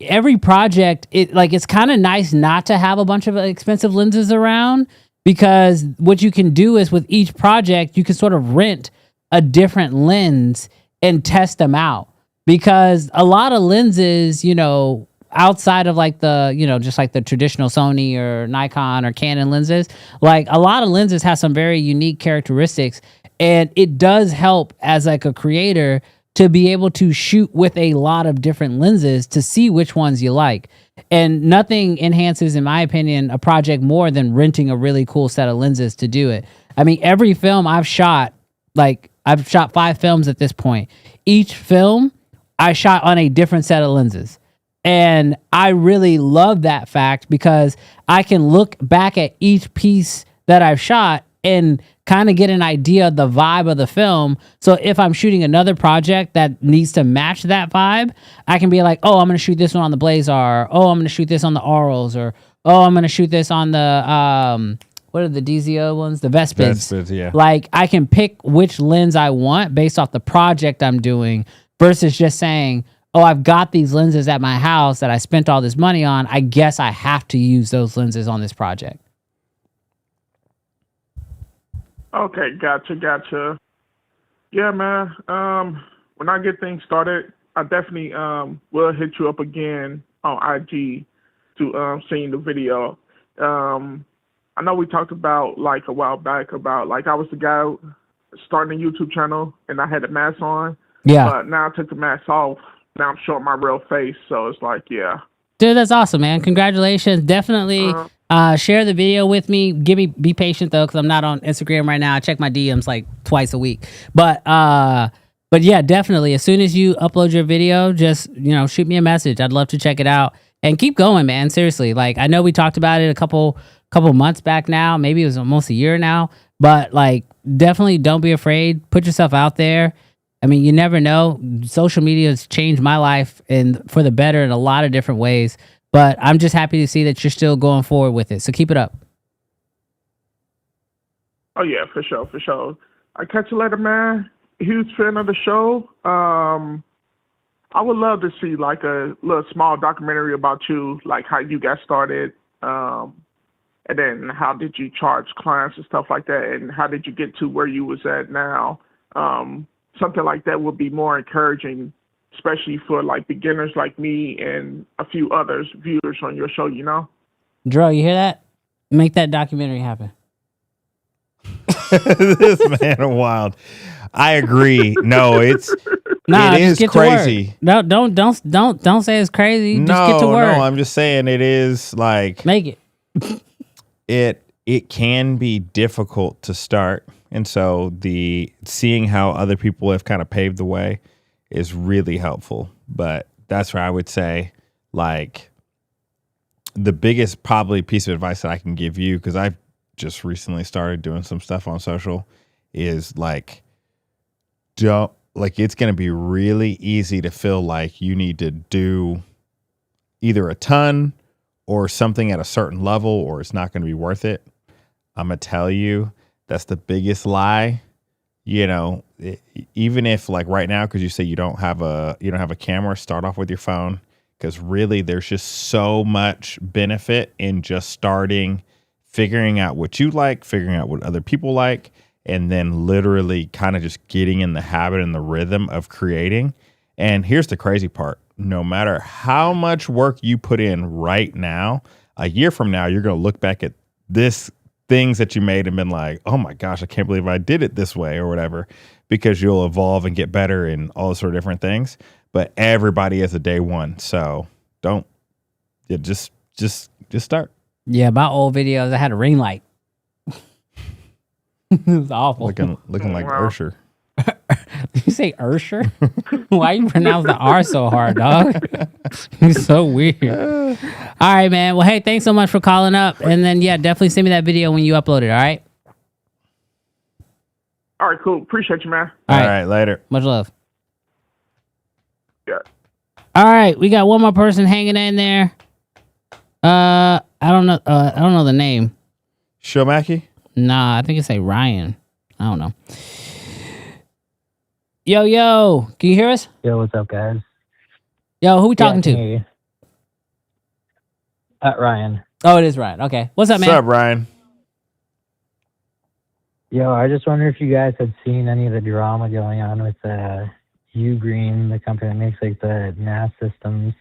every project, it's kind of nice not to have a bunch of expensive lenses around, because what you can do is with each project, you can sort of rent a different lens and test them out. Because a lot of lenses, you know, outside of like the, you know, just like the traditional Sony or Nikon or Canon lenses, like a lot of lenses have some very unique characteristics, and it does help as like a creator to be able to shoot with a lot of different lenses to see which ones you like. And nothing enhances, in my opinion, a project more than renting a really cool set of lenses to do it. I mean, every film I've shot, like I've shot 5 films at this point. Each film I shot on a different set of lenses. And I really love that fact because I can look back at each piece that I've shot and kind of get an idea of the vibe of the film. So if I'm shooting another project that needs to match that vibe, I can be like, oh, I'm going to shoot this one on the Blazar. Oh, I'm going to shoot this on the Aurals. Or, oh, I'm going to shoot this on the, what are the DZO ones? The Vespids. Vespids, yeah. Like I can pick which lens I want based off the project I'm doing versus just saying, oh, I've got these lenses at my house that I spent all this money on. I guess I have to use those lenses on this project. Okay, gotcha. Yeah, man. When I get things started, I definitely will hit you up again on IG to send you the video. I know we talked about like a while back about like I was the guy starting a YouTube channel and I had the mask on. Yeah. But now I took the mask off. Now I'm showing my real face. So it's like, yeah. Dude, that's awesome, man. Congratulations. Definitely share the video with me. Be patient though, because I'm not on Instagram right now. I check my DMs like twice a week. But yeah, definitely. As soon as you upload your video, just, you know, shoot me a message. I'd love to check it out. And keep going, man. Seriously. Like I know we talked about it a couple months back now. Maybe it was almost a year now. But like definitely don't be afraid. Put yourself out there. I mean, you never know. Social media has changed my life and for the better in a lot of different ways. But I'm just happy to see that you're still going forward with it. So keep it up. Oh, yeah, for sure. I catch you later, man. Huge fan of the show. I would love to see like a little small documentary about you, like how you got started, and then how did you charge clients and stuff like that, and how did you get to where you was at now. Something like that would be more encouraging, especially for like beginners like me and a few others viewers on your show, you know? Dro, you hear that? Make that documentary happen. This man is wild. I agree. No, it is crazy. No, don't say it's crazy. Just get to work. No, I'm just saying it is like make it. It can be difficult to start. And so seeing how other people have kind of paved the way is really helpful. But that's where I would say, like, the biggest probably piece of advice that I can give you, because I've just recently started doing some stuff on social, is like, it's going to be really easy to feel like you need to do either a ton or something at a certain level, or it's not going to be worth it. I'm going to tell you, that's the biggest lie. You know, even if like right now, because you say you don't have a camera, start off with your phone, because really there's just so much benefit in just starting, figuring out what you like, figuring out what other people like, and then literally kind of just getting in the habit and the rhythm of creating. And here's the crazy part. No matter how much work you put in right now, a year from now, you're going to look back at this things that you made and been like, oh my gosh, I can't believe I did it this way or whatever, because you'll evolve and get better and all those sort of different things. But everybody has a day one. So just start. Yeah, my old videos, I had a ring light. It was awful. Looking like Wow. Ursher. Did you say Ursher? Why you pronounce the R so hard, dog? It's so weird. All right, man. Well, hey, thanks so much for calling up. And then, yeah, definitely send me that video when you upload it, all right? All right, cool. Appreciate you, man. All right, later. Much love. Yeah. All right, we got one more person hanging in there. I don't know the name. Shomaki? Nah, I think it's Ryan. I don't know. Yo, can you hear us? Yo, what's up, guys? Yo, who we talking I can to? hear you. Ryan. Oh, it is Ryan. Okay. What's up, man? What's up, Ryan? Yo, I just wonder if you guys had seen any of the drama going on with Ugreen, the company that makes like the NAS systems.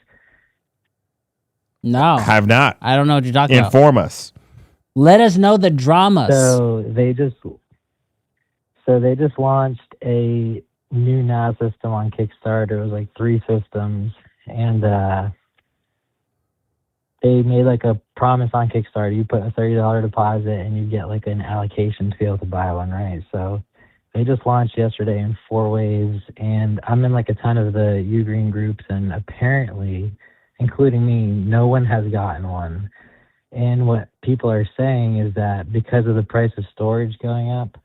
No. Have not. I don't know what you're talking about. Inform us. Let us know the dramas. So they just launched a new NAS system on Kickstarter. It was like 3 systems, and they made like a promise on Kickstarter. You put a $30 deposit and you get like an allocation to be able to buy one, right? So they just launched yesterday in 4 waves, and I'm in like a ton of the Ugreen groups, and apparently, including me, no one has gotten one. And what people are saying is that because of the price of storage going up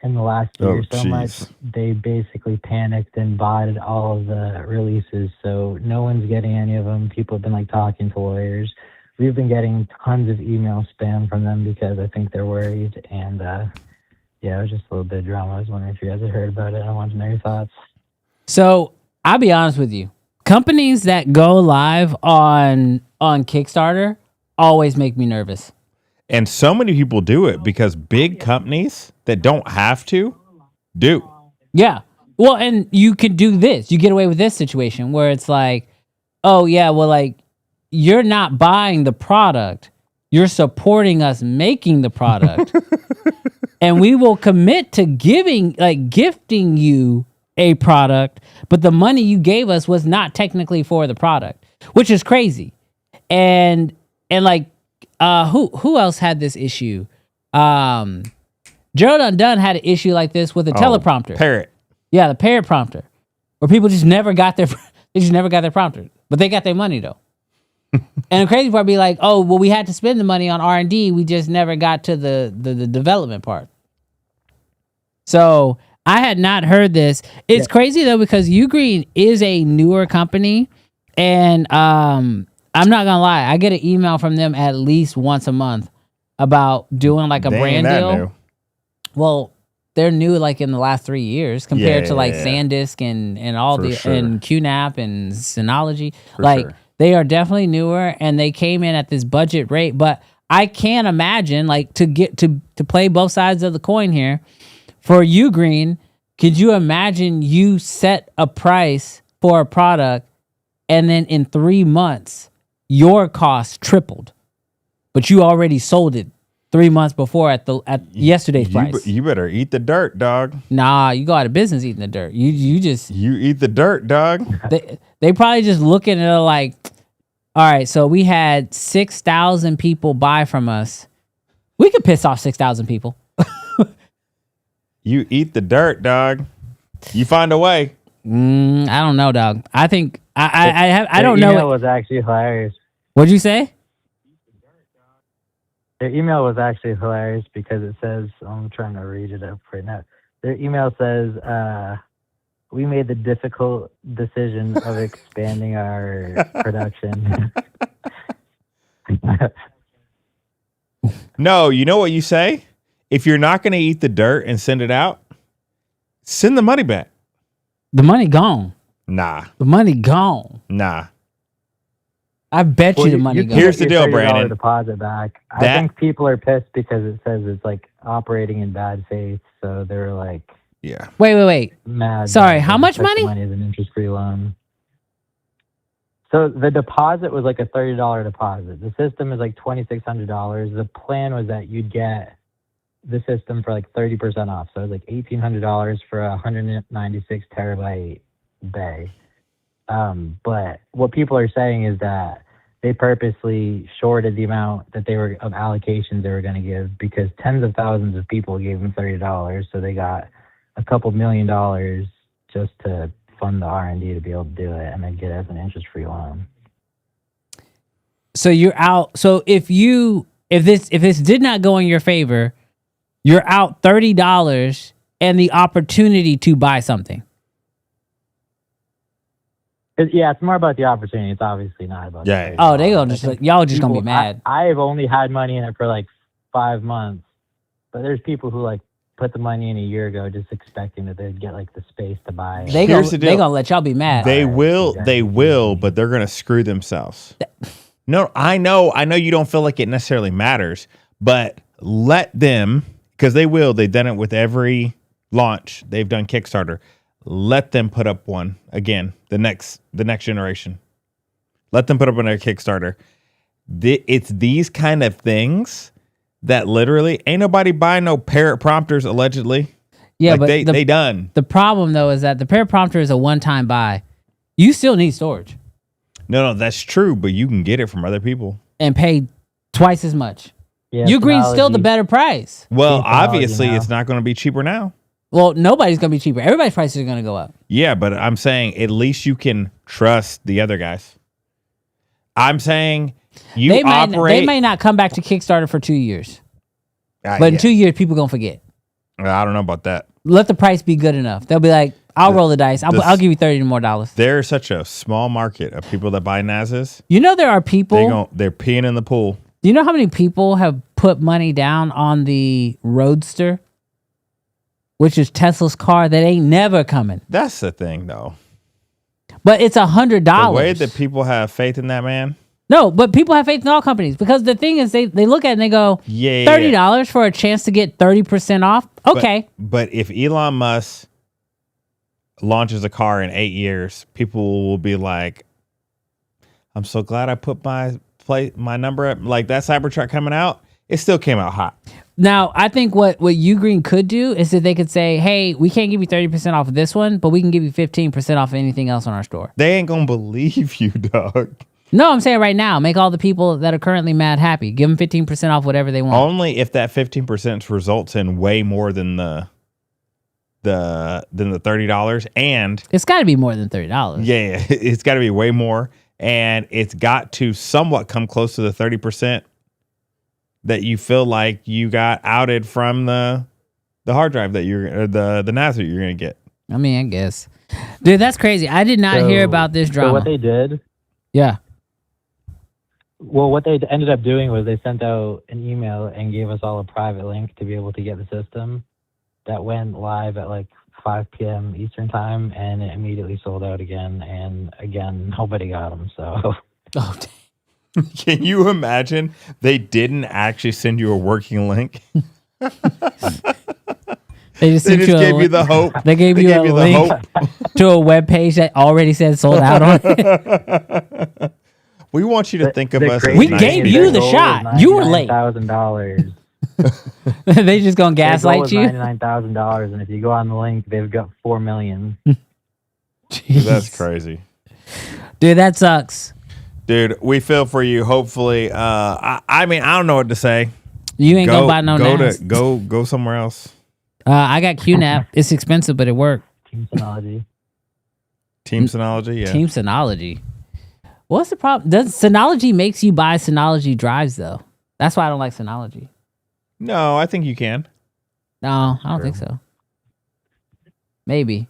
in the last year so much, they basically panicked and bought all of the releases. So no one's getting any of them. People have been like talking to lawyers. We've been getting tons of email spam from them because I think they're worried. And yeah, it was just a little bit of drama. I was wondering if you guys had heard about it. I wanted to know your thoughts. So I'll be honest with you. Companies that go live on Kickstarter always make me nervous. And so many people do it because big companies that don't have to do. Yeah. Well, and you can do this. You get away with this situation where it's like, oh, yeah, well, like, you're not buying the product. You're supporting us making the product. And we will commit to gifting you a product, but the money you gave us was not technically for the product, which is crazy. And like, who else had this issue? Gerald Undone had an issue like this with a teleprompter. Parrot. Yeah, the Parrot prompter, where people just never got their prompter, but they got their money though. And the crazy part be like, oh, well, we had to spend the money on R&D. We just never got to the development part. So I had not heard this. It's crazy though, because Ugreen is a newer company, and I'm not gonna lie, I get an email from them at least once a month about doing like a brand deal. New. Well, they're new like in the last 3 years compared to like SanDisk and all and QNAP and Synology. They are definitely newer, and they came in at this budget rate. But I can't imagine, like, to get to play both sides of the coin here for Ugreen. Could you imagine you set a price for a product, and then in 3 months your cost tripled, but you already sold it 3 months before at yesterday's price? You better eat the dirt, dog. Nah, you go out of business eating the dirt. You eat the dirt, dog. They probably just looking at it like, all right, so we had 6,000 people buy from us. We could piss off 6,000 people. You eat the dirt, dog. You find a way. I don't know, dog. I think I don't know. Their email was actually hilarious. What'd you say? Their email was actually hilarious because it says, I'm trying to read it up right now. Their email says, we made the difficult decision of expanding our production. No, you know what you say? If you're not going to eat the dirt and send it out, send the money back. The money gone. Nah. The money gone. Nah. I bet you the money gone. Here's the deal, Brandon. Deposit back. I think people are pissed because it says it's like operating in bad faith. So they're like, yeah. Wait. Mad. Sorry, how much money? Money is an interest-free loan. So the deposit was like a $30 deposit. The system is like $2,600. The plan was that you'd get the system for like 30% off. So it was like $1,800 for a 196 terabyte bay. But what people are saying is that they purposely shorted the amount that they were of allocations they were going to give because tens of thousands of people gave them $30. So they got a couple $1 million just to fund the R&D to be able to do it and then get it as an interest-free loan. So you're out. So if this did not go in your favor, you're out $30 and the opportunity to buy something. It's more about the opportunity. It's obviously not about. Yeah. Oh, they gonna just y'all just gonna be mad. I've only had money in it for like 5 months, but there's people who like put the money in a year ago just expecting that they'd get like the space to buy it. They gonna let y'all be mad. They will, but they're gonna screw themselves. No, I know you don't feel like it necessarily matters, but let them, because they will. They've done it with every launch. They've done Kickstarter. Let them put up one again. The next generation. Let them put up another Kickstarter. It's these kind of things that literally ain't nobody buying no parrot prompters allegedly. Yeah, like but they done. The problem though is that the parrot prompter is a one-time buy. You still need storage. No, that's true, but you can get it from other people and pay twice as much. Yeah, Ugreen's still the better price. Well, obviously it's not going to be cheaper now. Well, nobody's going to be cheaper. Everybody's prices are going to go up. Yeah, but I'm saying at least you can trust the other guys. I'm saying they may not come back to Kickstarter for 2 years. But in 2 years, people going to forget. I don't know about that. Let the price be good enough. They'll be like, I'll roll the dice. I'll give you $30 more. There's such a small market of people that buy NASAs. You know there are people. They're peeing in the pool. Do you know how many people have put money down on the Roadster? Which is Tesla's car that ain't never coming. That's the thing, though. But it's $100. The way that people have faith in that man. No, but people have faith in all companies because the thing is, they look at it and they go, $30 for a chance to get 30% off. Okay, but if Elon Musk launches a car in 8 years, people will be like, "I'm so glad I put my number up." Like that Cybertruck coming out, it still came out hot. Now, I think what Ugreen could do is that they could say, hey, we can't give you 30% off of this one, but we can give you 15% off of anything else on our store. They ain't going to believe you, dog. No, I'm saying right now, make all the people that are currently mad happy. Give them 15% off whatever they want. Only if that 15% results in way more than the $30. And it's got to be more than $30. Yeah, it's got to be way more. And it's got to somewhat come close to the 30%. That you feel like you got outed from the hard drive that the NAS that you're gonna get. I mean, I guess, dude, that's crazy. I did not hear about this drama. So what they did, yeah. Well, what they ended up doing was they sent out an email and gave us all a private link to be able to get the system. That went live at like 5 p.m. Eastern time, and it immediately sold out again. And again, nobody got them. So. Oh. Dang. Can you imagine they didn't actually send you a working link? They just gave you the hope. They gave you a link to a web page that already said sold out on it. We want you to think of us. We gave you the shot. You were late. $99,000. They just gonna gaslight you. $99,000, and if you go on the link, they've got 4 million. That's crazy, dude. That sucks. Dude, we feel for you. Hopefully, I mean, I don't know what to say. You ain't gonna buy no NAS. Go somewhere else. I got QNAP. It's expensive, but it worked. Team Synology. Team Synology, yeah. Team Synology. What's the problem? Does Synology makes you buy Synology drives though? That's why I don't like Synology. No, I think you can. No, I don't think so. Maybe.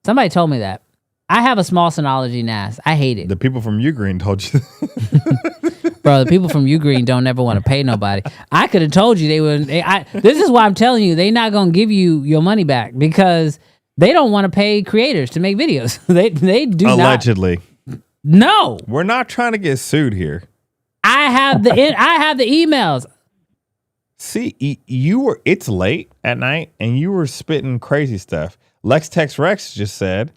Somebody told me that. I have a small Synology NAS. I hate it. The people from Ugreen told you. Bro, the people from Ugreen don't ever want to pay nobody. I could have told you they wouldn't. This is why I'm telling you, they're not going to give you your money back because they don't want to pay creators to make videos. They do Allegedly. No. We're not trying to get sued here. I have the emails. See, it's late at night and you were spitting crazy stuff. Lex Tex Rex just said,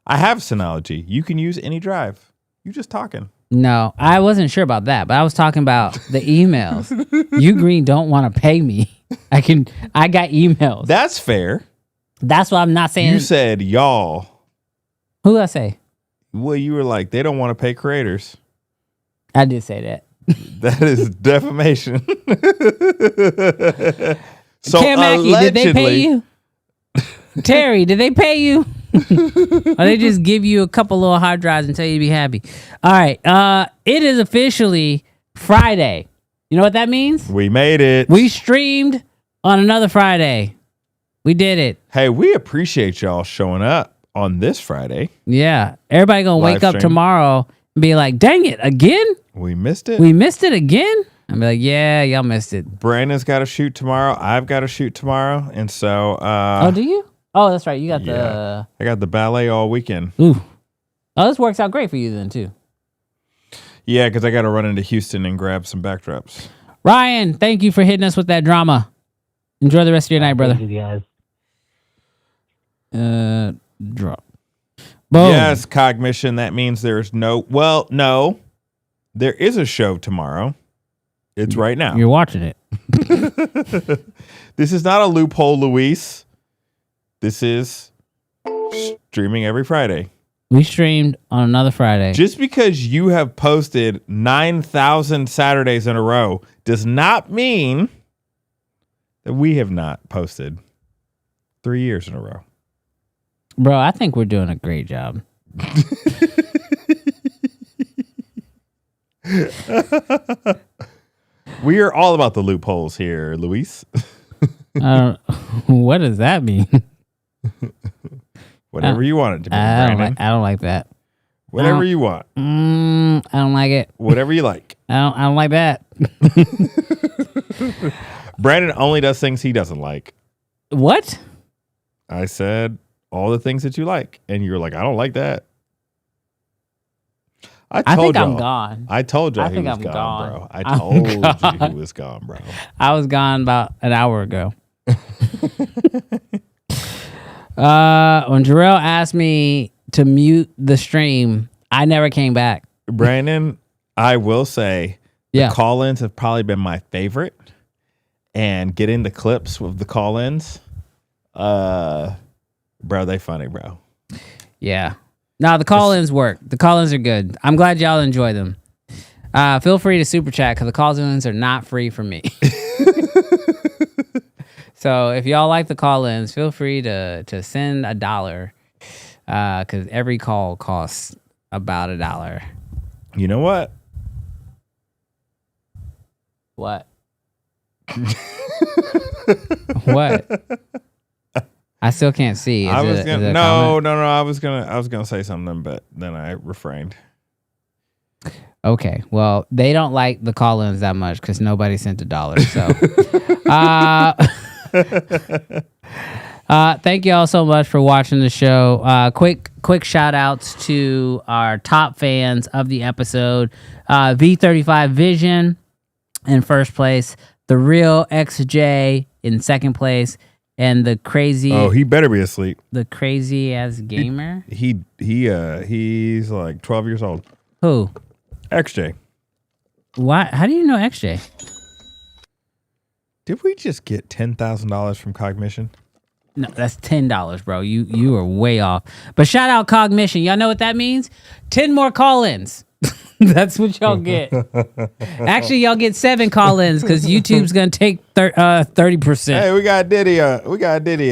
I have Synology. You can use any drive. You just talking. No, I wasn't sure about that, but I was talking about the emails. Ugreen don't want to pay me. I got emails. That's fair. That's what I'm not saying. You said y'all. Who did I say? Well, you were like, they don't want to pay creators. I did say that. That is defamation. So Cam Mackey, did they pay you? Terry, did they pay you? Or they just give you a couple little hard drives and tell you to be happy? All right. It is officially Friday. You know what that means? We made it. We streamed on another Friday. We did it. Hey, we appreciate y'all showing up on this Friday. Yeah. Everybody gonna wake up tomorrow and be like, dang it, again? We missed it. We missed it again? I'll be like, yeah, y'all missed it. Brandon's got to shoot tomorrow. I've got to shoot tomorrow. And so... oh, do you? Oh, that's right. You got I got the ballet all weekend. Ooh. Oh, this works out great for you then, too. Yeah, because I got to run into Houston and grab some backdrops. Ryan, thank you for hitting us with that drama. Enjoy the rest of your night, brother. Thank you, guys. Drop. Boom. Yes, cognition. That means there's no... Well, no. There is a show tomorrow. It's right now. You're watching it. This is not a loophole, Luis. This is streaming every Friday. We streamed on another Friday. Just because you have posted 9,000 Saturdays in a row does not mean that we have not posted 3 years in a row. Bro, I think we're doing a great job. We are all about the loopholes here, Luis. What does that mean? Whatever you want it to be, Brandon. I don't like that. Whatever you want. I don't like it. Whatever you like. I don't like that. Brandon only does things he doesn't like. What? I said all the things that you like, and you were like, I don't like that. I think I'm gone. I told you he was gone, bro. I told you he was gone, bro. I was gone about an hour ago. When Jarrell asked me to mute the stream, I never came back. Brandon, I will say the call-ins have probably been my favorite. And getting the clips with the call-ins, bro, they funny, bro. Yeah. No, the call-ins work. The call-ins are good. I'm glad y'all enjoy them. Feel free to super chat because the call-ins are not free for me. So if y'all like the call-ins, feel free to send $1 because every call costs about $1. You know what? What? What? I still can't see. I was gonna say something, but then I refrained. Okay, well, they don't like the call-ins that much because nobody sent $1. So, thank you all so much for watching the show. Quick shout outs to our top fans of the episode: V35 Vision in first place, the real XJ in second place. And the crazy... Oh, he better be asleep. The crazy ass gamer? He's like 12 years old. Who? XJ. Why? How do you know XJ? Did we just get $10,000 from Cognition? No, that's $10, bro. You are way off. But shout out Cognition. Y'all know what that means? 10 more call-ins. That's what y'all get. Actually, y'all get 7 call-ins because YouTube's gonna take 30%. Hey, we got Diddy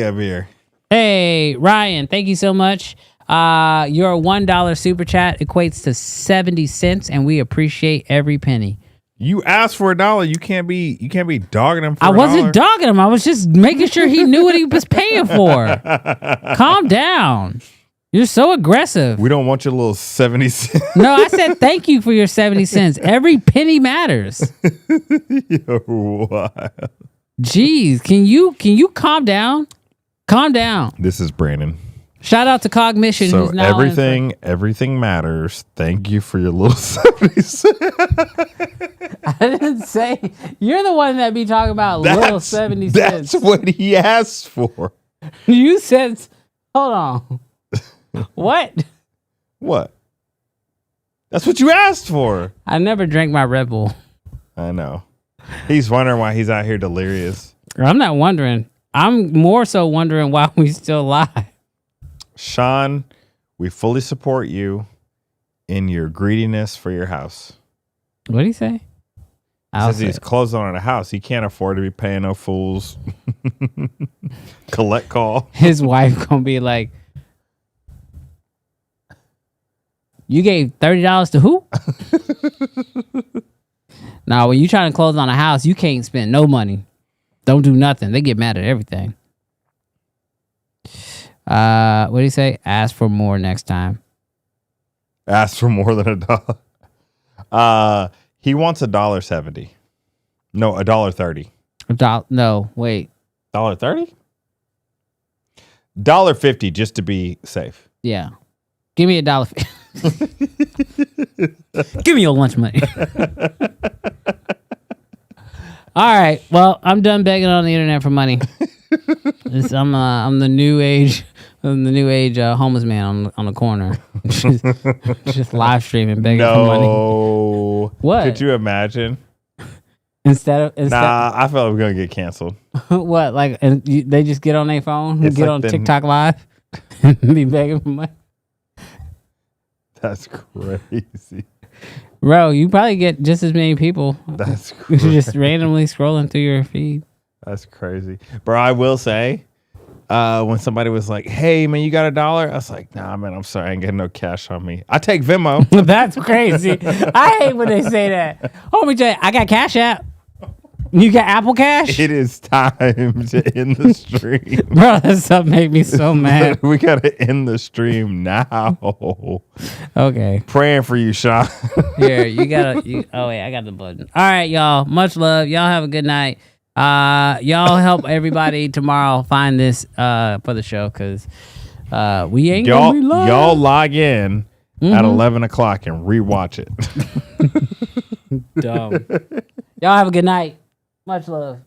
up here. Hey, Ryan, thank you so much. Your $1 super chat equates to 70 cents, and we appreciate every penny. You asked for $1. You can't be dogging him for I $1. wasn't dogging him. I was just making sure he knew what he was paying for. Calm down. You're so aggressive. We don't want your little 70 cents. No, I said thank you for your 70 cents. Every penny matters. You're wild. Jeez, can you calm down? Calm down. This is Brandon. Shout out to Cognition. So who's now everything matters. Thank you for your little 70 cents. I didn't say. You're the one that be talking about little 70 cents. That's what he asked for. You said, hold on. What? What? That's what you asked for. I never drank my Red Bull. I know. He's wondering why he's out here delirious. I'm not wondering. I'm more so wondering why we still live. Sean, we fully support you in your greediness for your house. What did he say? He says he's closing on a house. He can't afford to be paying no fools. Collect call. His wife gonna be like, you gave $30 to who? Now, when you trying to close on a house, you can't spend no money. Don't do nothing. They get mad at everything. What do you say? Ask for more next time. Ask for more than $1. He wants $1.70. No, $1.30. No, wait. $1.30? $1.50 just to be safe. Yeah. Give me $1. Give me your lunch money. All right. Well, I'm done begging on the internet for money. I'm the new age. I'm the new age homeless man on the corner, just live streaming begging for money. No. What? Could you imagine? Instead, nah, I felt we're gonna get canceled. What? Like they just get on their phone, It's get like on the- TikTok live, and be begging for money. That's crazy. Bro, you probably get just as many people. That's crazy. You're just randomly scrolling through your feed. That's crazy, bro. I will say, when somebody was like, "Hey, man, you got $1?" I was like, "Nah, man, I'm sorry, I ain't getting no cash on me. I take Venmo." That's crazy. I hate when they say that. Homie Jay, I got Cash App. You got Apple Cash? It is time to end the stream. Bro, that stuff made me so mad. We gotta end the stream now. Okay. Praying for you, Sean. Here, oh wait, I got the button. All right, y'all. Much love. Y'all have a good night. Y'all help everybody tomorrow find this for the show, because we ain't gonna be live. Y'all log in at 11 o'clock and rewatch it. Dumb. Y'all have a good night. Much love.